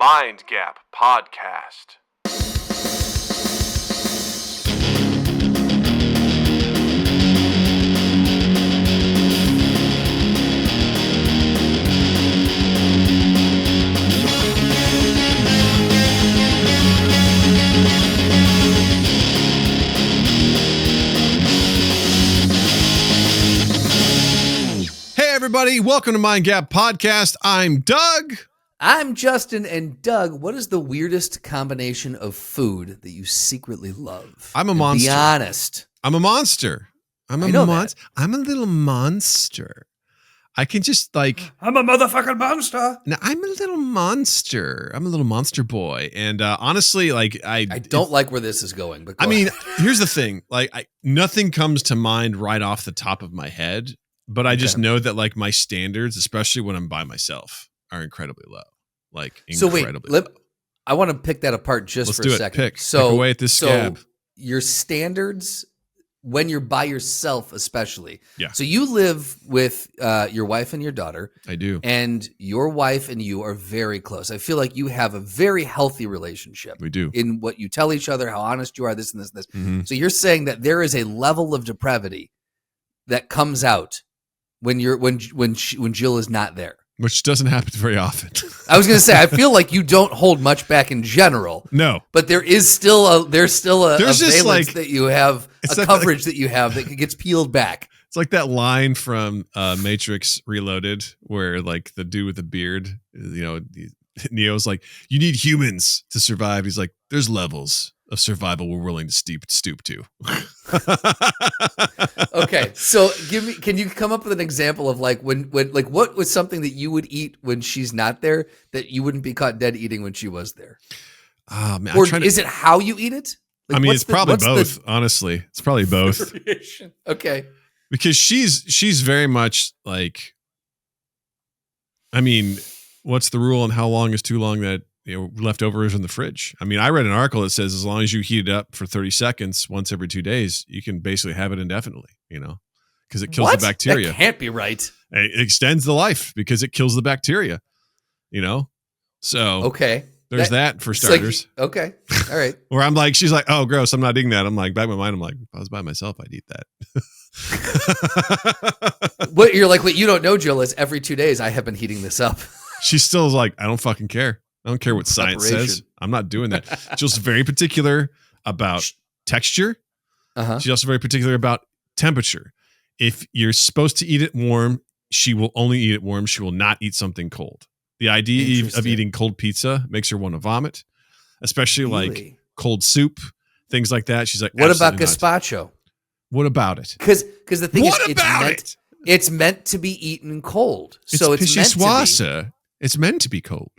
Mind Gap Podcast. Hey everybody, welcome to Mind Gap Podcast. I'm Doug. I'm Justin, and Doug, what is the weirdest combination of food that you secretly love? I'm a monster. Be honest. I'm a monster. I'm a little monster. I can just I'm a motherfucking monster. No, I'm a little monster. I'm a little monster boy. And honestly, I don't like where this is going. But I mean, here's the thing. Nothing comes to mind right off the top of my head, but I just know that my standards, especially when I'm by myself, are incredibly low. Low. I want to pick that apart just Let's for do a it. second. Pick away at this scab. Your standards when you're by yourself, especially. Yeah. So you live with your wife and your daughter. I do. And your wife and you are very close. I feel like you have a very healthy relationship. We do. In what you tell each other, how honest you are, this and this and this. Mm-hmm. So you're saying that there is a level of depravity that comes out when Jill is not there. Which doesn't happen very often. I was going to say, I feel like you don't hold much back in general. No, but there's still a valence that you have, coverage that you have that gets peeled back. It's like that line from Matrix Reloaded where the dude with the beard, Neo's like, you need humans to survive. He's like, there's levels of survival we're willing to stoop to. Okay, so can you come up with an example of when what was something that you would eat when she's not there that you wouldn't be caught dead eating when she was there? Oh man, or is it how you eat it? It's probably both. Honestly, it's probably both. Okay, because she's very much what's the rule on how long is too long that leftovers in the fridge? I read an article that says as long as you heat it up for 30 seconds once every 2 days, you can basically have it indefinitely, because it kills the bacteria. That can't be right. It extends the life because it kills the bacteria, So okay, there's that for starters. Okay, all right. Where she's like, oh, gross, I'm not eating that. I'm back in my mind, I'm like, if I was by myself, I'd eat that. What you don't know, Jill, is every 2 days I have been heating this up. She still is like, I don't fucking care. I don't care what science says. I'm not doing that. Jill's very particular about texture. Uh-huh. She's also very particular about temperature. If you're supposed to eat it warm, she will only eat it warm. She will not eat something cold. The idea of eating cold pizza makes her want to vomit, especially cold soup, things like that. She's like, what about gazpacho? What about it? Because the thing is, it's meant to be eaten cold. So it's meant to be. It's meant to be cold.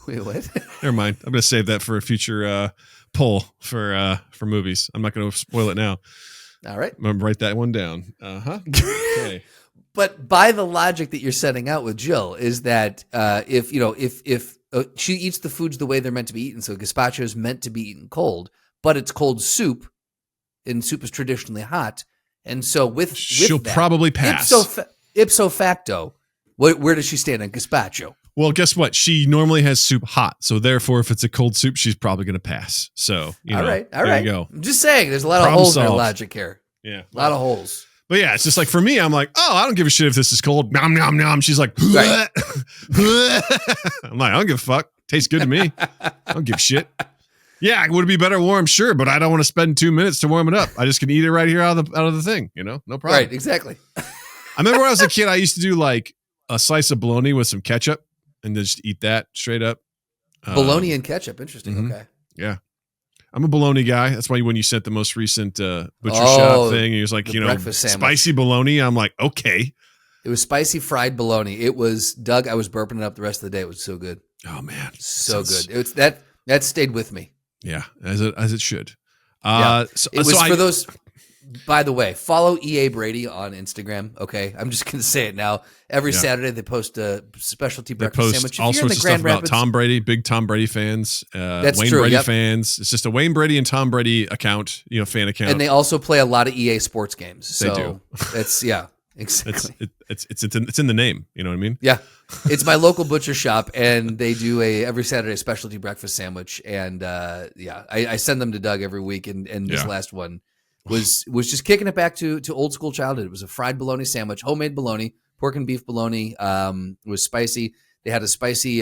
Wait, what? Never mind. I'm going to save that for a future poll for movies. I'm not going to spoil it now. All right. I'm going to write that one down. Okay. But by the logic that you're setting out with Jill is that if she eats the foods the way they're meant to be eaten, so gazpacho is meant to be eaten cold, but it's cold soup, and soup is traditionally hot, and so she'll probably pass. Ipso facto, where does she stand on gazpacho? Well, guess what? She normally has soup hot. So therefore, if it's a cold soup, she's probably going to pass. So, all right. There you go. I'm just saying, there's a lot of holes in her logic here. Yeah. A lot of holes. But yeah, it's just for me, I'm like, oh, I don't give a shit if this is cold. Nom, nom, nom. She's like, right. I'm like, I don't give a fuck. Tastes good to me. I don't give a shit. Yeah, would it be better warm? Sure, but I don't want to spend 2 minutes to warm it up. I just can eat it right here out of the thing. No problem. Right, exactly. I remember when I was a kid, I used to do a slice of bologna with some ketchup. And then just eat that straight up. Bologna and ketchup. Interesting. Mm-hmm. Okay. Yeah. I'm a bologna guy. That's why when you sent the most recent butcher shop thing, he was like, spicy bologna. I'm like, okay. It was spicy fried bologna. It was, Doug, I was burping it up the rest of the day. It was so good. Oh, man. So good. It's that stayed with me. Yeah, as it should. Yeah. It was for those... By the way, follow EA Brady on Instagram. Okay, I'm just going to say it now. Every Saturday they post a specialty breakfast sandwich. All sorts of stuff about Tom Brady. Big Tom Brady fans. That's Wayne true, Brady fans. It's just a Wayne Brady and Tom Brady account. Fan account. And they also play a lot of EA sports games. They do. It's Exactly. It's in the name. You know what I mean? Yeah. It's my local butcher shop, and they do every Saturday specialty breakfast sandwich. And I send them to Doug every week. And this last one was just kicking it back to old school childhood. It was a fried bologna sandwich, homemade bologna, pork and beef bologna. It was spicy. They had a spicy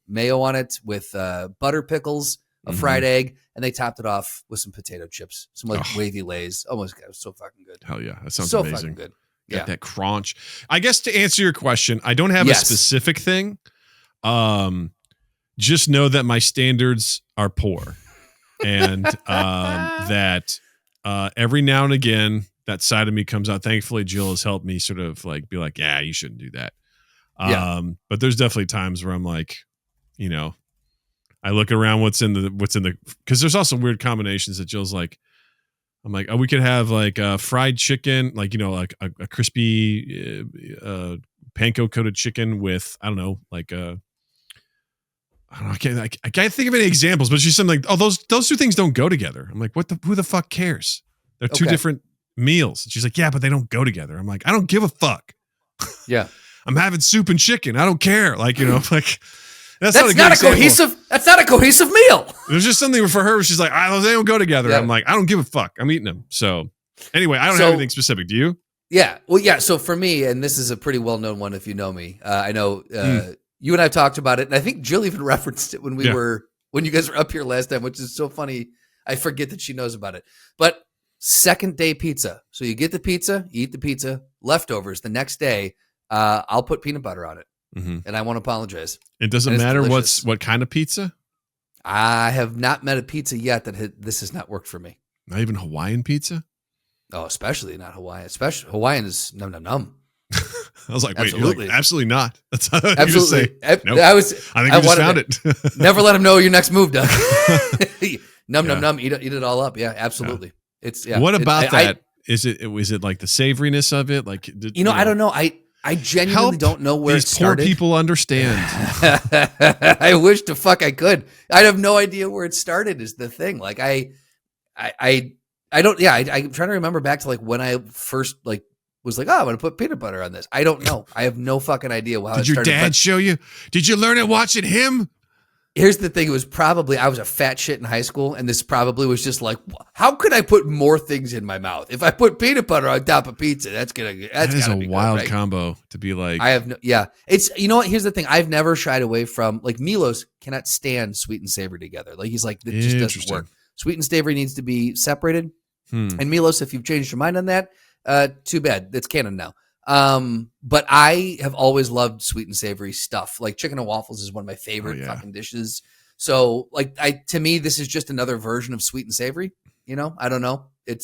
mayo on it with butter pickles, a fried egg, and they topped it off with some potato chips, some wavy Lays. Oh my God, it was so fucking good. Hell yeah, that sounds so amazing. Fucking good. Got that crunch. I guess to answer your question, I don't have a specific thing. Just know that my standards are poor, and that every now and again that side of me comes out. Thankfully, Jill has helped me sort of like be like, yeah, you shouldn't do that. But there's definitely times where I'm like, you know, I look around what's in the because there's also weird combinations that Jill's like. I'm like, oh, we could have like fried chicken, like, you know, like a crispy panko coated chicken with, I don't know, like I don't know, I can't think of any examples, but she's saying like, oh, those two things don't go together. I'm like, who the fuck cares? They're two different meals. And she's like, yeah, but they don't go together. I'm like, I don't give a fuck. Yeah. I'm having soup and chicken. I don't care. Like, you know, like that's not a cohesive meal. There's just something for her where she's like, they don't go together. I'm like, I don't give a fuck. I'm eating them. So anyway, I don't have anything specific. Do you? Yeah. Well, yeah. So for me, and this is a pretty well-known one if you know me, I know you and I talked about it, and I think Jill even referenced it when when you guys were up here last time, which is so funny. I forget that she knows about it. But second day pizza. So you get the pizza, you eat the pizza, leftovers. The next day, I'll put peanut butter on it. Mm-hmm. And I won't apologize. It doesn't matter what kind of pizza? I have not met a pizza yet that this has not worked for me. Not even Hawaiian pizza? Oh, especially not Hawaiian. Especially Hawaiian is num num num. I was like, wait, you're like, absolutely not. That's how absolutely. You just say. Nope. I think you just found it. Never let him know your next move, Doug. Num num num. Eat it all up. Yeah, absolutely. Yeah. What about that? Is it like the savoriness of it? Like, I don't know. I genuinely don't know where it started. Poor people understand. I wish to fuck I could. I have no idea where it started is the thing. Like I don't, I'm trying to remember back to like when I first like was like, oh, I'm going to put peanut butter on this. I don't know. I have no fucking idea how it started. Did your dad show you? Did you learn it watching him? Here's the thing. It was probably, I was a fat shit in high school. And this probably was just like, how could I put more things in my mouth? If I put peanut butter on top of pizza, that is a wild combo to be like. It's, you know what? Here's the thing. I've never shied away from, like, Milos cannot stand sweet and savory together. Like, he's like, it just doesn't work. Sweet and savory needs to be separated. And Milos, if you've changed your mind on that, too bad. That's canon now. But I have always loved sweet and savory stuff. Like chicken and waffles is one of my favorite fucking dishes. So like to me, this is just another version of sweet and savory. You know, I don't know. I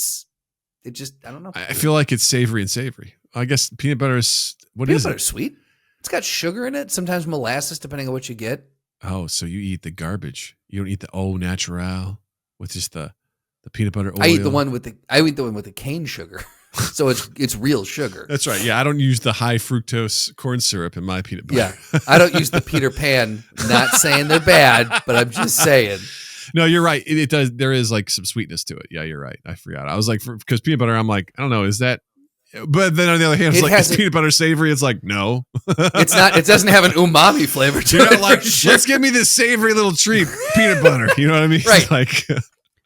don't know. I feel like it's savory and savory. I guess peanut butter is, peanut butter is sweet. It's got sugar in it. Sometimes molasses, depending on what you get. Oh, so you eat the garbage. You don't eat the au natural with just the peanut butter oil. I eat the one with the cane sugar. So it's real sugar. That's right. Yeah, I don't use the high fructose corn syrup in my peanut butter. Yeah, I don't use the Peter Pan. Not saying they're bad, but I'm just saying. No, you're right. It does. There is like some sweetness to it. Yeah, you're right. I forgot. I was like, because peanut butter, I'm like, I don't know, is that? But then on the other hand, it's like, is peanut butter savory? It's like, no, it's not. It doesn't have an umami flavor to it. Like, let's give me this savory little treat, peanut butter. You know what I mean? Right. Like.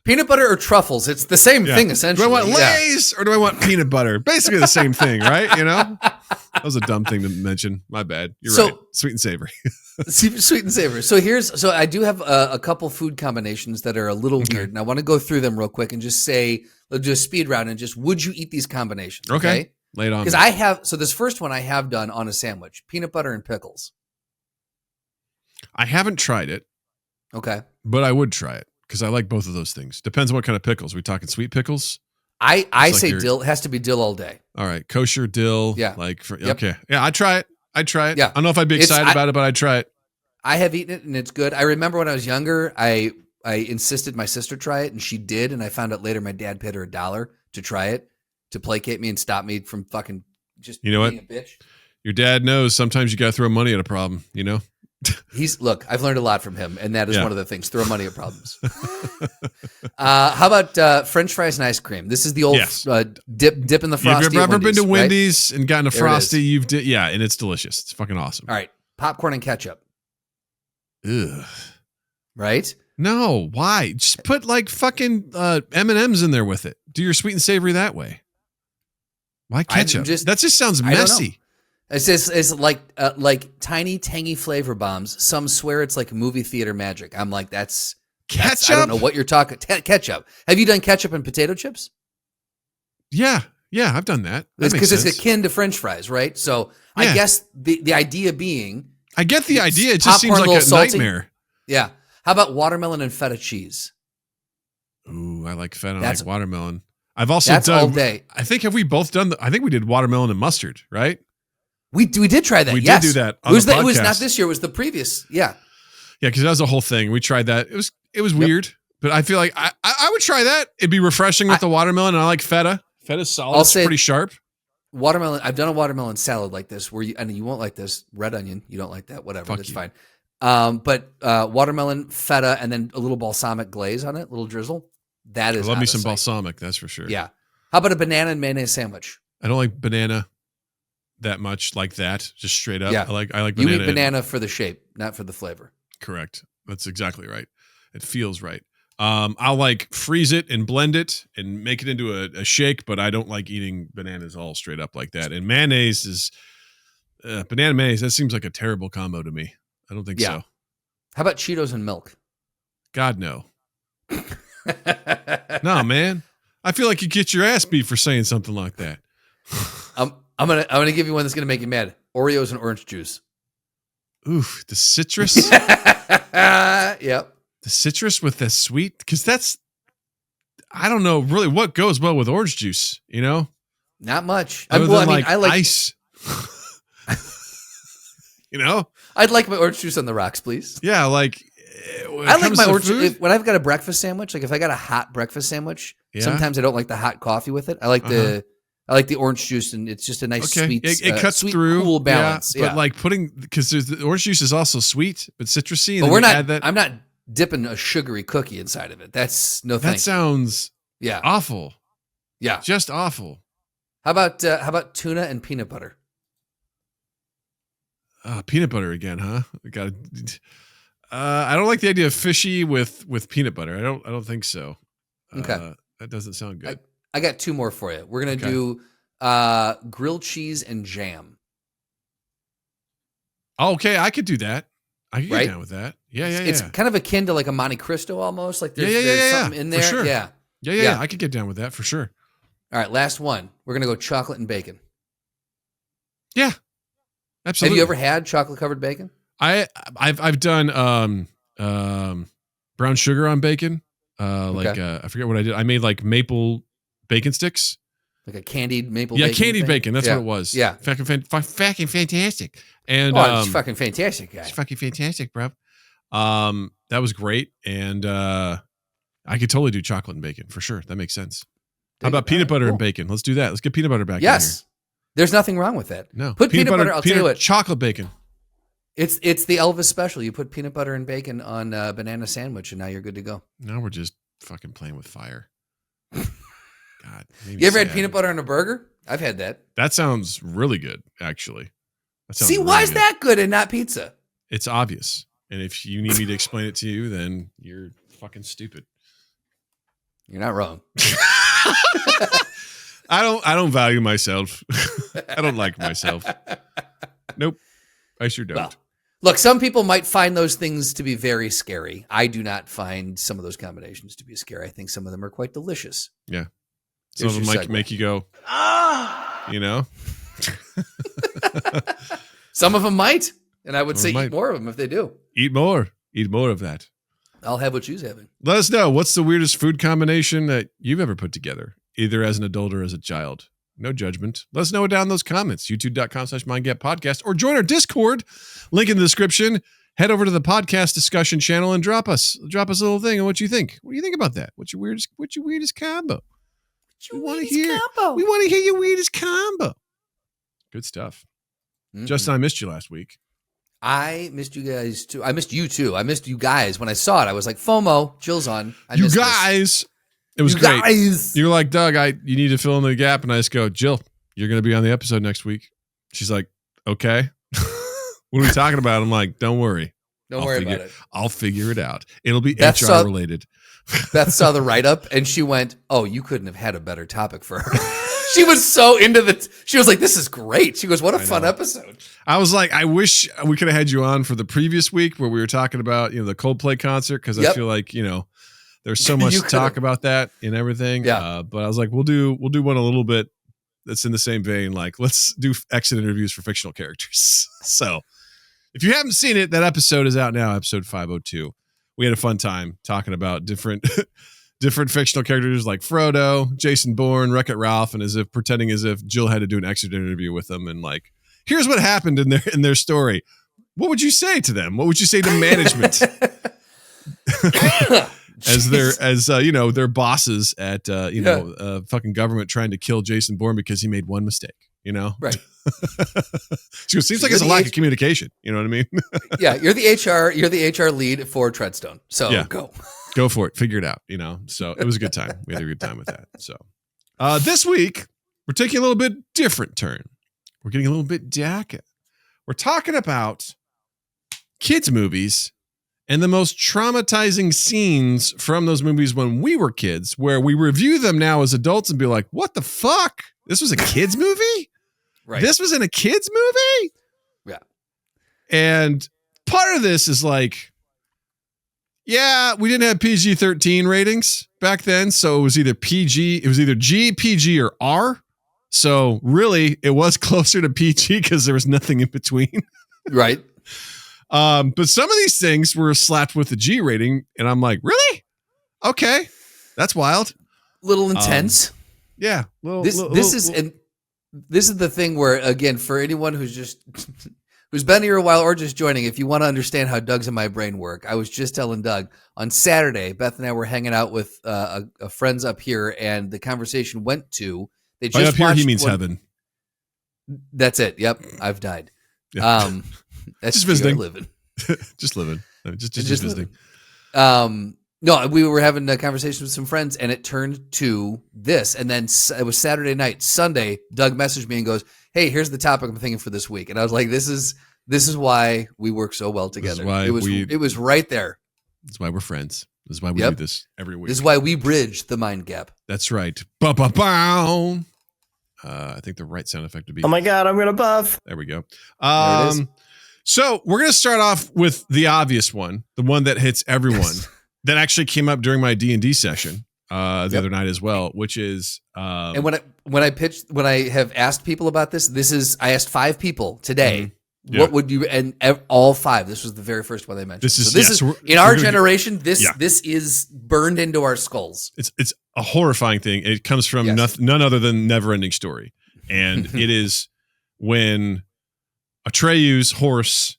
Peanut butter or truffles, it's the same thing essentially. Do I want Lay's or do I want peanut butter? Basically the same thing, right? You know? That was a dumb thing to mention. My bad. You're right. Sweet and savory. Sweet and savory. So I do have a couple food combinations that are a little weird, and I want to go through them real quick and just say, let's do a speed round and just, would you eat these combinations? Okay. Lay it on. Because this first one I have done on a sandwich, peanut butter and pickles. I haven't tried it. Okay. But I would try it. Because I like both of those things. Depends on what kind of pickles. We talking sweet pickles? I say dill. It has to be dill all day. All right. Kosher dill. Yeah. Okay. Yeah, I'd try it. Yeah. I don't know if I'd be excited about it, but I'd try it. I have eaten it and it's good. I remember when I was younger, I insisted my sister try it and she did. And I found out later my dad paid her $1 to try it, to placate me and stop me from fucking just being a bitch. Your dad knows sometimes you got to throw money at a problem, you know? Look, I've learned a lot from him, and that is one of the things. Throw money at problems. How about French fries and ice cream? This is the old dip in the frosty. Have you ever been to Wendy's right? and gotten a frosty? And it's delicious. It's fucking awesome. All right, popcorn and ketchup. Ugh. Right? No, why? Just put like fucking M&Ms in there with it. Do your sweet and savory that way. Why ketchup? That just sounds messy. It's like tiny, tangy flavor bombs. Some swear it's like movie theater magic. I'm like, that's ketchup. I don't know what you're talking. Ketchup. Have you done ketchup and potato chips? Yeah, I've done that. Because it's akin to French fries, right? So I guess the idea being, I get the idea. It just seems like a nightmare. Yeah. How about watermelon and feta cheese? Ooh, I like feta. I like watermelon. I've also done all day. I think have we both done? I think we did watermelon and mustard, right? We did try that. We did do that. It was not this year. It was the previous. Yeah. Yeah, because that was a whole thing. We tried that. It was weird, but I feel like I would try that. It'd be refreshing with the watermelon, and I like feta. Feta's solid. It's pretty sharp. Watermelon. I've done a watermelon salad like this, and you won't like this. Red onion. You don't like that. Whatever. That's fine. But watermelon, feta, and then a little balsamic glaze on it, little drizzle. That is. I love me some balsamic. That's for sure. Yeah. How about a banana and mayonnaise sandwich? I don't like banana that much, like that. Just straight up. Yeah. I like banana. You eat banana for the shape, not for the flavor. Correct. That's exactly right. It feels right. I'll like freeze it and blend it and make it into a shake, but I don't like eating bananas all straight up like that. And mayonnaise is banana mayonnaise. That seems like a terrible combo to me. I don't think so. How about Cheetos and milk? God, no. No, man. I feel like you get your ass beat for saying something like that. I'm gonna give you one that's gonna make you mad. Oreos and orange juice. Oof, the citrus. Yep. The citrus with the sweet, because that's, I don't know really what goes well with orange juice. You know, not much. I like ice. You know, I'd like my orange juice on the rocks, please. Yeah, like I like my orange juice when I've got a breakfast sandwich. Like if I got a hot breakfast sandwich, sometimes I don't like the hot coffee with it. I like the orange juice, and it's just a nice sweet. It cuts sweet, through, cool balance. But like because the orange juice is also sweet but citrusy. And but I'm not dipping a sugary cookie inside of it. That's no thing. That sounds awful. Yeah, just awful. How about tuna and peanut butter? Peanut butter again, huh? I don't like the idea of fishy with peanut butter. I don't think so. Okay, that doesn't sound good. I got two more for you. We're gonna do grilled cheese and jam. Okay, I could do that. I could get down with that. Yeah. It's kind of akin to like a Monte Cristo almost. Like there's something in there. For sure. Yeah. I could get down with that for sure. All right, last one. We're gonna go chocolate and bacon. Yeah, absolutely. Have you ever had chocolate covered bacon? I've done brown sugar on bacon. I forget what I did. I made like maple bacon sticks. Like a candied maple bacon. Yeah, candied bacon. That's what it was. Yeah. Fucking fantastic. And it's fucking fantastic, guy. It's fucking fantastic, bro. That was great. And I could totally do chocolate and bacon for sure. That makes sense. How about peanut butter and bacon? Let's do that. Let's get peanut butter back in here. Yes. There's nothing wrong with that. No. Put peanut butter, I'll tell you what. Chocolate bacon. It's the Elvis special. You put peanut butter and bacon on a banana sandwich, and now you're good to go. Now we're just fucking playing with fire. God. You ever had peanut butter on a burger? I've had that. That sounds really good, actually. See, why is that good and not pizza? It's obvious. And if you need me to explain it to you, then you're fucking stupid. You're not wrong. I don't value myself. I don't like myself. Nope. I sure don't. Well, look, some people might find those things to be very scary. I do not find some of those combinations to be scary. I think some of them are quite delicious. Yeah. Some of them might make you go, you know? Some of them might. And I would say eat more of them if they do. Eat more. Eat more of that. I'll have what you're having. Let us know. What's the weirdest food combination that you've ever put together, either as an adult or as a child? No judgment. Let us know down in those comments. YouTube.com/MindGapPodcast, or join our Discord. Link in the description. Head over to the podcast discussion channel and drop us a little thing on what you think. What do you think about that? What's your weirdest combo? We want to hear your weirdest combo. Good stuff. Mm-hmm. Justin, I missed you last week. I missed you guys too. I missed you too. I missed you guys when I saw it. I was like, FOMO, Jill's on. You guys, it was great. Guys. You're like, Doug, you need to fill in the gap, and I just go, Jill, you're going to be on the episode next week. She's like, okay. What are we talking about? I'm like, don't worry. Don't worry about it. I'll figure it out. It'll be Beth HR related. Beth saw the write-up and she went, oh, you couldn't have had a better topic for her. She was so into she was like, this is great. She goes, what a fun episode. I was like, I wish we could have had you on for the previous week where we were talking about, the Coldplay concert. Cause I feel like, there's so much to talk about that and everything. Yeah. But I was like, we'll do one a little bit that's in the same vein. Like, let's do exit interviews for fictional characters. So if you haven't seen it, that episode is out now, episode 502. We had a fun time talking about different fictional characters like Frodo, Jason Bourne, Wreck-It Ralph, and pretending as if Jill had to do an exit interview with them. And like, here's what happened in their story. What would you say to them? What would you say to management? as their bosses at fucking government trying to kill Jason Bourne because he made one mistake. Right. She goes, seems like it's a lack of communication. You know what I mean? Yeah, you're the HR lead for Treadstone. So go for it. Figure it out. So it was a good time. We had a good time with that. So this week we're taking a little bit different turn. We're getting a little bit darker. We're talking about kids movies and the most traumatizing scenes from those movies when we were kids, where we review them now as adults and be like, what the fuck? This was a kids movie? Right. This was in a kids movie? Yeah. And part of this is like, yeah, we didn't have PG-13 ratings back then. So it was either G, PG, or R. So really it was closer to PG because there was nothing in between. Right. But some of these things were slapped with a G rating. And I'm like, really? Okay. That's wild. Little intense. Yeah. This is the thing where, again, for anyone who's been here a while or just joining, if you want to understand how Doug's and my brain work, I was just telling Doug on Saturday, Beth and I were hanging out with friends up here, and the conversation went to they just up here. He means heaven. That's it. Yep, I've died. Yeah. That's just visiting. Living. Just living. Just visiting. No, we were having a conversation with some friends, and it turned to this. And then it was Saturday night. Sunday, Doug messaged me and goes, "Hey, here's the topic I'm thinking for this week." And I was like, "This is why we work so well together." It was right there. That's why we're friends. This is why we do this every week. This is why we bridge the mind gap. That's right. Ba-ba-bow. I think the right sound effect would be. Oh my God, I'm gonna buff. There we go. There it is. So we're gonna start off with the obvious one, the one that hits everyone. That actually came up during my D&D session the other night as well, which is and when I have asked people about this, I asked 5 people today. Mm-hmm. Yeah. What would you, and all 5, this was the very first one they mentioned. This is in our generation. This is burned into our skulls. It's a horrifying thing. It comes from none other than Neverending Story, and it is when Atreyu's horse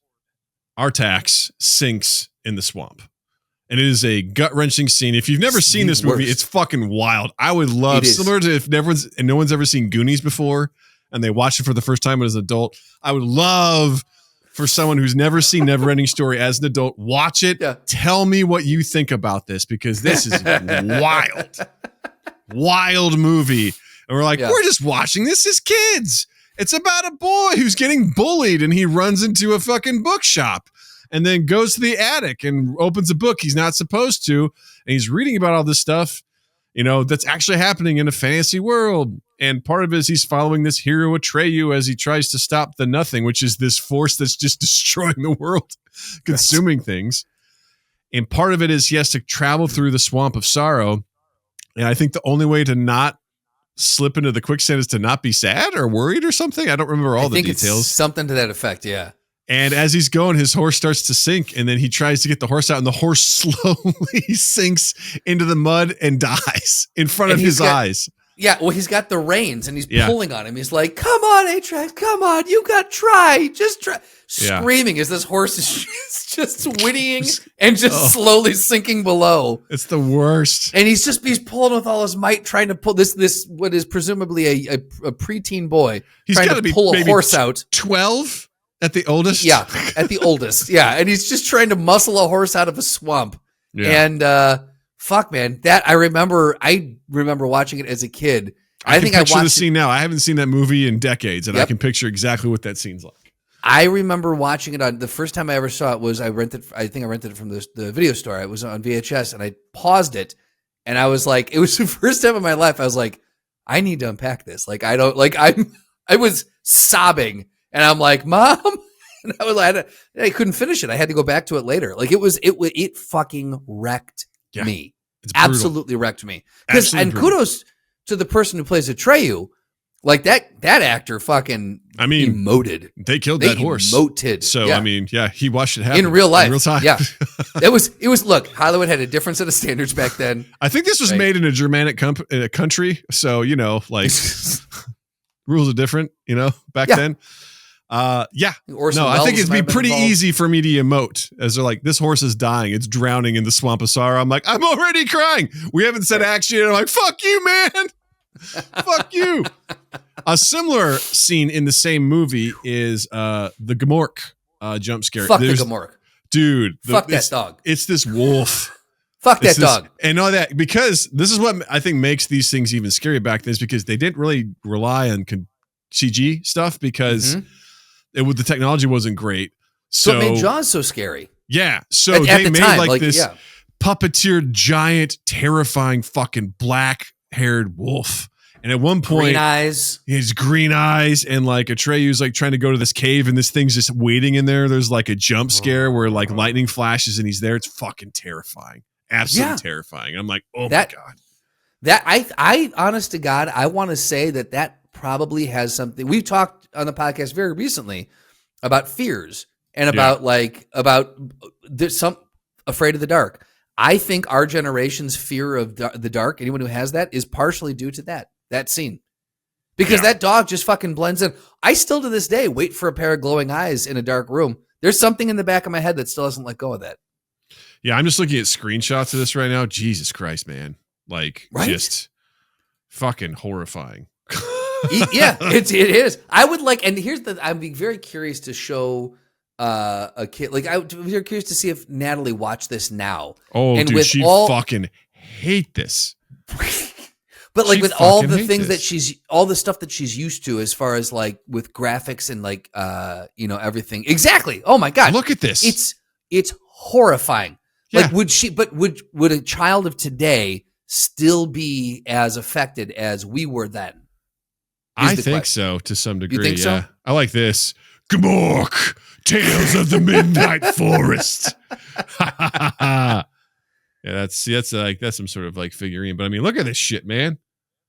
Artax sinks in the swamp. And it is a gut-wrenching scene. If you've never seen this movie, it's fucking wild. I would love, similar to if no one's ever seen Goonies before, and they watch it for the first time as an adult, I would love for someone who's never seen Neverending Story as an adult, watch it. Yeah. Tell me what you think about this, because this is wild movie. And we're like, we're just watching this as kids. It's about a boy who's getting bullied, and he runs into a fucking bookshop. And then goes to the attic and opens a book he's not supposed to. And he's reading about all this stuff, that's actually happening in a fantasy world. And part of it is he's following this hero Atreyu as he tries to stop the Nothing, which is this force that's just destroying the world, consuming things. And part of it is he has to travel through the swamp of sorrow. And I think the only way to not slip into the quicksand is to not be sad or worried or something. I don't remember all the details. It's something to that effect, yeah. And as he's going, his horse starts to sink, and then he tries to get the horse out, and the horse slowly sinks into the mud and dies in front of his eyes. Yeah, well, he's got the reins, and he's pulling on him. He's like, "Come on, Atrax, come on, you got just try." Screaming as this horse is just whinnying and just slowly sinking below. It's the worst. And he's pulling with all his might, trying to pull this what is presumably a preteen boy. He's trying to pull a horse out. 12. At the oldest? Yeah, at the oldest. Yeah, and he's just trying to muscle a horse out of a swamp. Yeah. And fuck, man, that I remember watching it as a kid. I think picture I watched the scene now. I haven't seen that movie in decades, and I Yep. can picture exactly what that scene's like. I remember watching it on the first time I ever saw it was I rented it from the video store. It was on VHS, and I paused it, and I was like, it was the first time in my life I was like, I need to unpack this. Like I was sobbing, and I'm like, Mom, and I couldn't finish it. I had to go back to it later. Like it fucking wrecked me. It's brutal. Absolutely wrecked me. And brutal. kudos to the person who plays Atreyu. Like that actor fucking emoted. They killed that horse. Emoted. So, yeah. he watched it happen. In real life. In real time. Yeah. It was, look, Hollywood had a different set of standards back then. I think this was made in a Germanic country. So, rules are different, back then. I think it'd be pretty easy for me to emote as they're like, this horse is dying. It's drowning in the swamp of sorrow. I'm like, I'm already crying. We haven't said action yet. I'm like, fuck you, man. Fuck you. A similar scene in the same movie is the Gamork jump scare. Fuck the Gamork. Dude. Fuck that dog. It's this wolf. Fuck that dog. And all that, because this is what I think makes these things even scarier back then, is because they didn't really rely on CG stuff because the technology wasn't great. So it made Jaws so scary. Yeah. So at they the made time, this puppeteered, giant, terrifying, fucking black-haired wolf. And at one point, green eyes. He has green eyes, and like Atreyu's like trying to go to this cave, and this thing's just waiting in there. There's like a jump scare where like lightning flashes, and he's there. It's fucking terrifying, absolutely terrifying. I'm like, oh my god. That I honest to God, I want to say that probably has something. We've talked on the podcast very recently about fears and about there's some afraid of the dark. I think our generation's fear of the dark, anyone who has that, is partially due to that scene. Because that dog just fucking blends in. I still to this day wait for a pair of glowing eyes in a dark room. There's something in the back of my head that still doesn't let go of that. Yeah, I'm just looking at screenshots of this right now. Jesus Christ, man. Like, just fucking horrifying. Yeah, it is. I would like, and I'd be very curious to show a kid. Like, I would be very curious to see if Natalie watched this now. Oh, and dude, she fucking hate this. But like she with all the hate things this. all the stuff that she's used to, as far as like with graphics and like, everything. Exactly. Oh my God. Look at this. It's horrifying. Yeah. Like would a child of today still be as affected as we were then? I think so, to some degree. You think so? I like this. Gamork, Tales of the Midnight Forest. Yeah, that's some sort of like figurine. But I mean, look at this shit, man.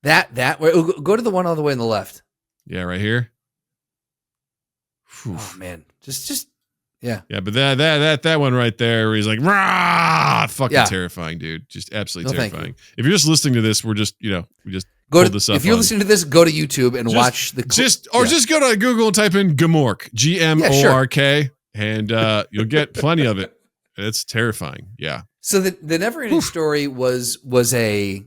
Go to the one all the way on the left. Yeah, right here. Oh man, just yeah. Yeah, but that one right there, where he's like, rah, fucking terrifying, dude. Just absolutely terrifying. If you're just listening to this, we're just, we just pulled this up. If you're listening to this, go to YouTube and watch the just go to Google and type in Gamork, Gmork, and you'll get plenty of it. It's terrifying. Yeah. So the Neverending Story was a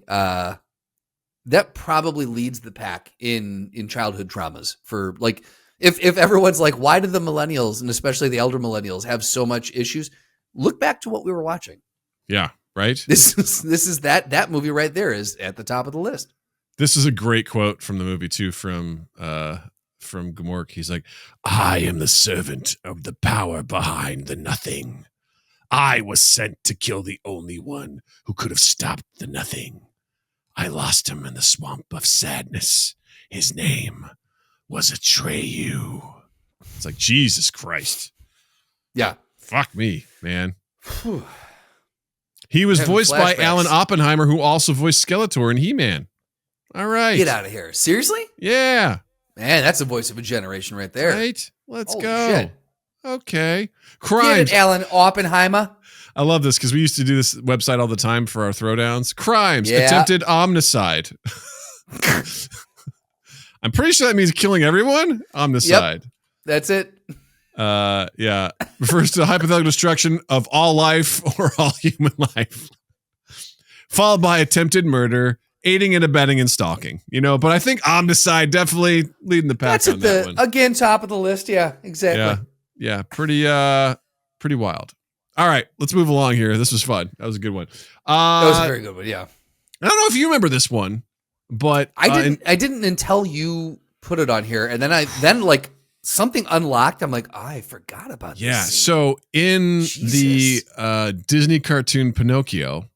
that probably leads the pack in childhood traumas for like. If everyone's like, why do the millennials and especially the elder millennials have so much issues? Look back to what we were watching. Yeah, right. This is that movie right there is at the top of the list. This is a great quote from the movie too, from Gamork. He's like, "I am the servant of the power behind the nothing. I was sent to kill the only one who could have stopped the nothing. I lost him in the swamp of sadness. His name was Atreyu." It's like, Jesus Christ. Yeah. Fuck me, man. He was voiced by Alan Oppenheimer, who also voiced Skeletor in He-Man. All right. Get out of here. Seriously? Yeah. Man, that's the voice of a generation right there. Right? Let's Holy go. Shit. Okay. Get Crimes. it, Alan Oppenheimer. I love this because we used to do this website all the time for our throwdowns. Crimes. Attempted omnicide. I'm pretty sure that means killing everyone. Omnicide. Yep, that's it. Yeah. Refers to hypothetical destruction of all life or all human life. Followed by attempted murder, aiding and abetting and stalking. But I think omnicide definitely leading the pack That's on that one. Again, top of the list. Yeah, exactly. Yeah. Yeah, pretty wild. All right, let's move along here. This was fun. That was a good one. That was a very good one. Yeah. I don't know if you remember this one, but I didn't until you put it on here, and then like something unlocked. I'm like, I forgot about this. Yeah. Scene. So in Jesus. the Disney cartoon Pinocchio,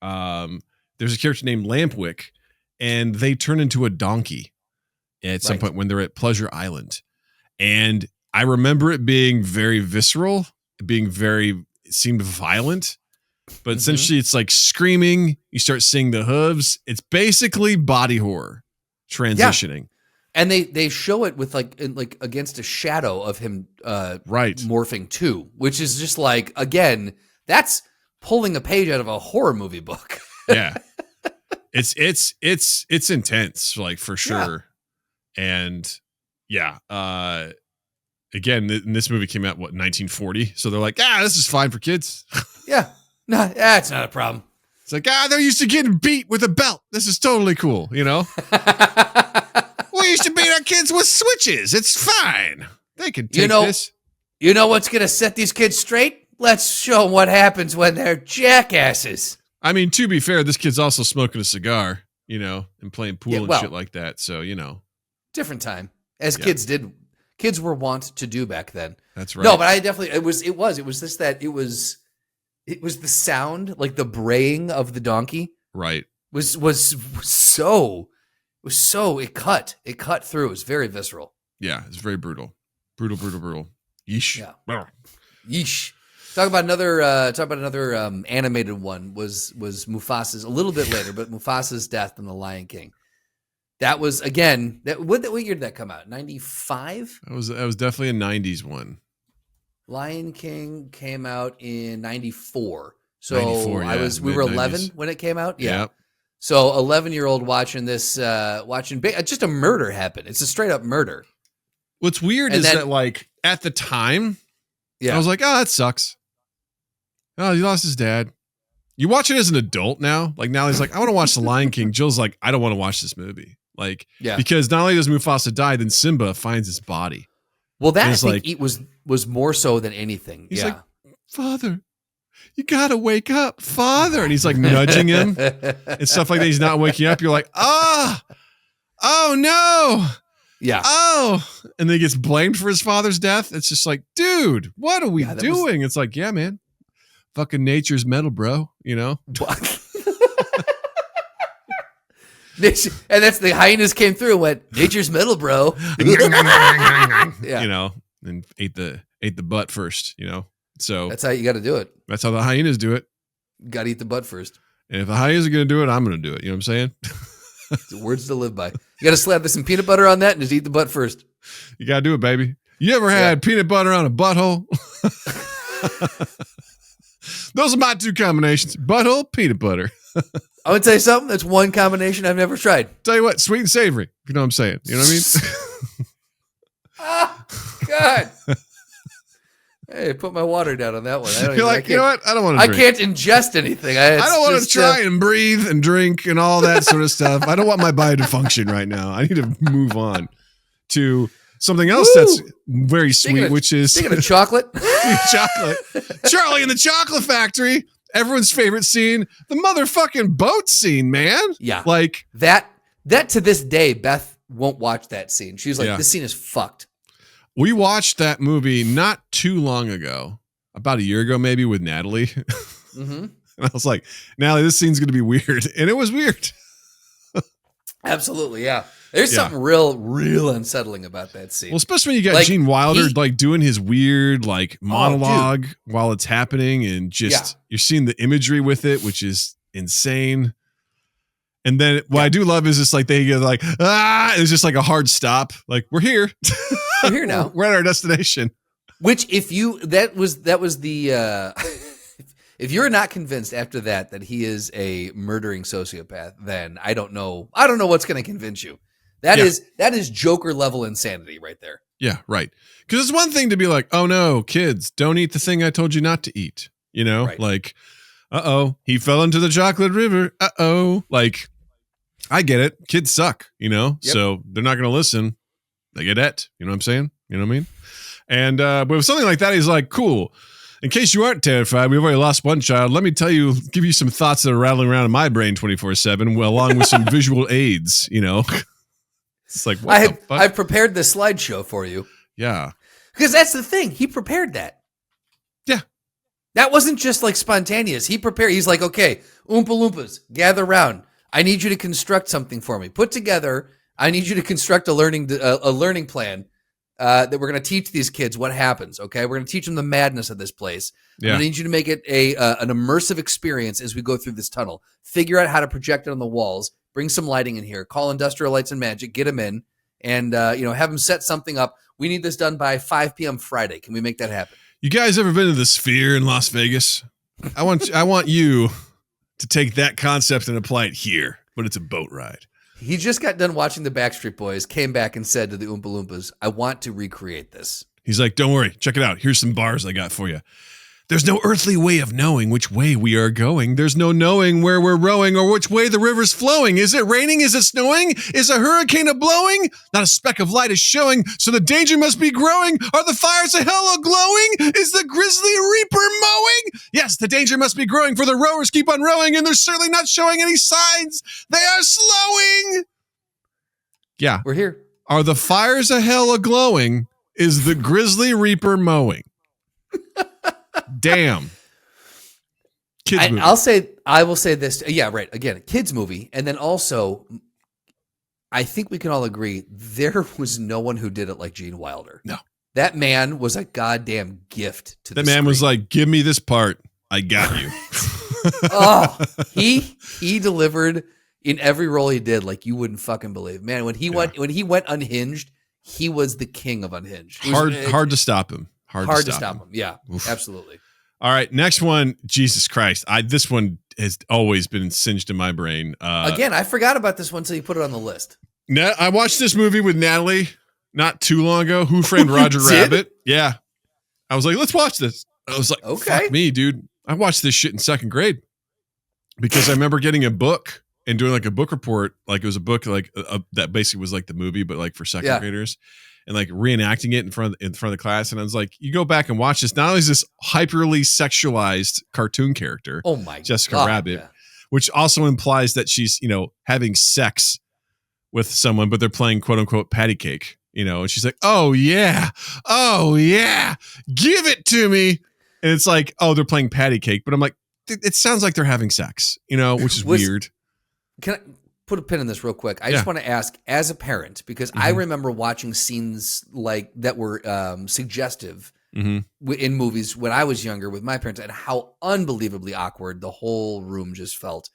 there's a character named Lampwick, and they turn into a donkey at some point when they're at Pleasure Island. And I remember it being very visceral, it seemed violent, but essentially it's like screaming. You start seeing the hooves. It's basically body horror transitioning. And they show it with like against a shadow of him morphing too, which is just like, again, that's pulling a page out of a horror movie book. Yeah. It's intense, like, for sure. Yeah. And yeah, again, this movie came out, 1940? So they're like, this is fine for kids. Yeah. No, that's not a problem. It's like, they're used to getting beat with a belt. This is totally cool, you know? We used to beat our kids with switches. It's fine. They can take this. You know what's going to set these kids straight? Let's show them what happens when they're jackasses. I mean, to be fair, this kid's also smoking a cigar, you know, and playing pool and shit like that. So, you know. Different time. As kids did. Kids were wont to do back then. That's right. No, but I definitely, it was the sound, like the braying of the donkey. Right. It cut through. It was very visceral. Yeah, it's very brutal. Brutal. Yeesh. Yeah. Yeesh. Talk about another animated one was Mufasa's, a little bit later, but Mufasa's death in The Lion King. That was, again, what year did that come out? 95? That was definitely a 90s one. Lion King came out in 94. So 94, yeah, we were 11 when it came out. Yeah. Yep. So 11-year-old watching this, just a murder happen. It's a straight up murder. What's weird is that, like, at the time, I was like, that sucks. Oh, he lost his dad. You watch it as an adult now. Like, now he's like, I want to watch The Lion King. Jill's like, I don't want to watch this movie. Like, because not only does Mufasa die, then Simba finds his body. Well, that I think it was more so than anything. He's like, Father, you gotta wake up, Father. And he's like nudging him and stuff like that. He's not waking up. You're like, oh no. Yeah. Oh. And then he gets blamed for his father's death. It's just like, dude, what are we doing? It's like, yeah, man. Fucking nature's metal, bro. You know? And that's the hyenas came through and went, nature's metal, bro. You know, and ate the butt first, you know? So that's how you got to do it. That's how the hyenas do it. Got to eat the butt first. And if the hyenas are going to do it, I'm going to do it. You know what I'm saying? Words to live by. You got to slap some peanut butter on that and just eat the butt first. You got to do it, baby. You ever had peanut butter on a butthole? Those are my two combinations. Butthole, peanut butter. I would tell you something. That's one combination I've never tried. Tell you what, sweet and savory. You know what I'm saying? You know what I mean? God. Hey, put my water down on that one. You're like, you know what? I don't want to drink. I can't ingest anything. I don't want to try and breathe and drink and all that sort of stuff. I don't want my body to function right now. I need to move on to something else that's very sweet, which is... Speaking of chocolate. Chocolate. Charlie in the Chocolate Factory. Everyone's favorite scene. The motherfucking boat scene, man. Yeah. Like... That to this day, Beth won't watch that scene. She's like, this scene is fucked. We watched that movie not too long ago, about a year ago, maybe, with Natalie. Mm-hmm. And I was like, Natalie, this scene's going to be weird. And it was weird. Absolutely, yeah. There's something real unsettling about that scene. Well, especially when you got Gene Wilder doing his weird monologue while it's happening, and just you're seeing the imagery with it, which is insane. And then what I do love is just like they get like, it's just like a hard stop. Like, we're here. We're here now. We're at our destination. Which if you're not convinced after that he is a murdering sociopath, then I don't know what's going to convince you. That is Joker level insanity right there. Yeah, right. Because it's one thing to be like, oh no, kids, don't eat the thing I told you not to eat. You know, like, he fell into the chocolate river. Like, I get it. Kids suck, you know, so they're not going to listen. They get it. You know what I'm saying? You know what I mean? And but with something like that, he's like, cool. In case you aren't terrified, we've already lost one child. Let me give you some thoughts that are rattling around in my brain 24/7, along with some visual aids. It's like, what the fuck? I've prepared the slideshow for you. Yeah, because that's the thing. He prepared that. Yeah, that wasn't just like spontaneous. He prepared. He's like, okay, Oompa Loompas, gather around. I need you to construct something for me. Put together. I need you to construct a learning plan. That we're going to teach these kids what happens, okay? We're going to teach them the madness of this place. Yeah. I need you to make it an immersive experience as we go through this tunnel. Figure out how to project it on the walls. Bring some lighting in here. Call Industrial Lights and Magic. Get them in. And, have them set something up. We need this done by 5 p.m. Friday. Can we make that happen? You guys ever been to the Sphere in Las Vegas? I want you to take that concept and apply it here, but it's a boat ride. He just got done watching the Backstreet Boys, came back and said to the Oompa Loompas, I want to recreate this. He's like, don't worry, check it out. Here's some bars I got for you. There's no earthly way of knowing which way we are going. There's no knowing where we're rowing or which way the river's flowing. Is it raining? Is it snowing? Is a hurricane a-blowing? Not a speck of light is showing, so the danger must be growing. Are the fires of hell a-glowing? Is the grizzly reaper mowing? Yes, the danger must be growing, for the rowers keep on rowing, and they're certainly not showing any signs. They are slowing. Yeah. We're here. Are the fires of hell a-glowing? Is the grizzly reaper mowing? Damn. Kids movie. I will say this. Yeah, right. Again, kids movie. And then also, I think we can all agree there was no one who did it like Gene Wilder. No. That man was a goddamn gift to the That man screen. was like, give me this part. I got you. He delivered in every role he did like you wouldn't fucking believe. Man, when he went unhinged, he was the king of unhinged. Hard to stop him. Hard to stop him. Yeah, Oof. absolutely. All right, next one. Jesus Christ, this one has always been singed in my brain. Again, I forgot about this one until you put it on the list. I watched this movie with Natalie not too long ago. Who Framed Roger Rabbit? Yeah, I was like, let's watch this. I was like, okay, fuck me, dude. I watched this shit in second grade because I remember getting a book and doing like a book report. Like it was a book like that basically was like the movie, but like for second graders. And like reenacting it in front of the class. And I was like, you go back and watch this. Not only is this hyperly sexualized cartoon character, oh my Jessica God, Rabbit, which also implies that she's, having sex with someone, but they're playing quote unquote patty cake, and she's like, oh yeah, give it to me. And it's like, oh, they're playing patty cake. But I'm like, it sounds like they're having sex, which is weird. Can I put a pin in this real quick? I just want to ask, as a parent, because I remember watching scenes like that were suggestive in movies when I was younger with my parents, and how unbelievably awkward the whole room just felt.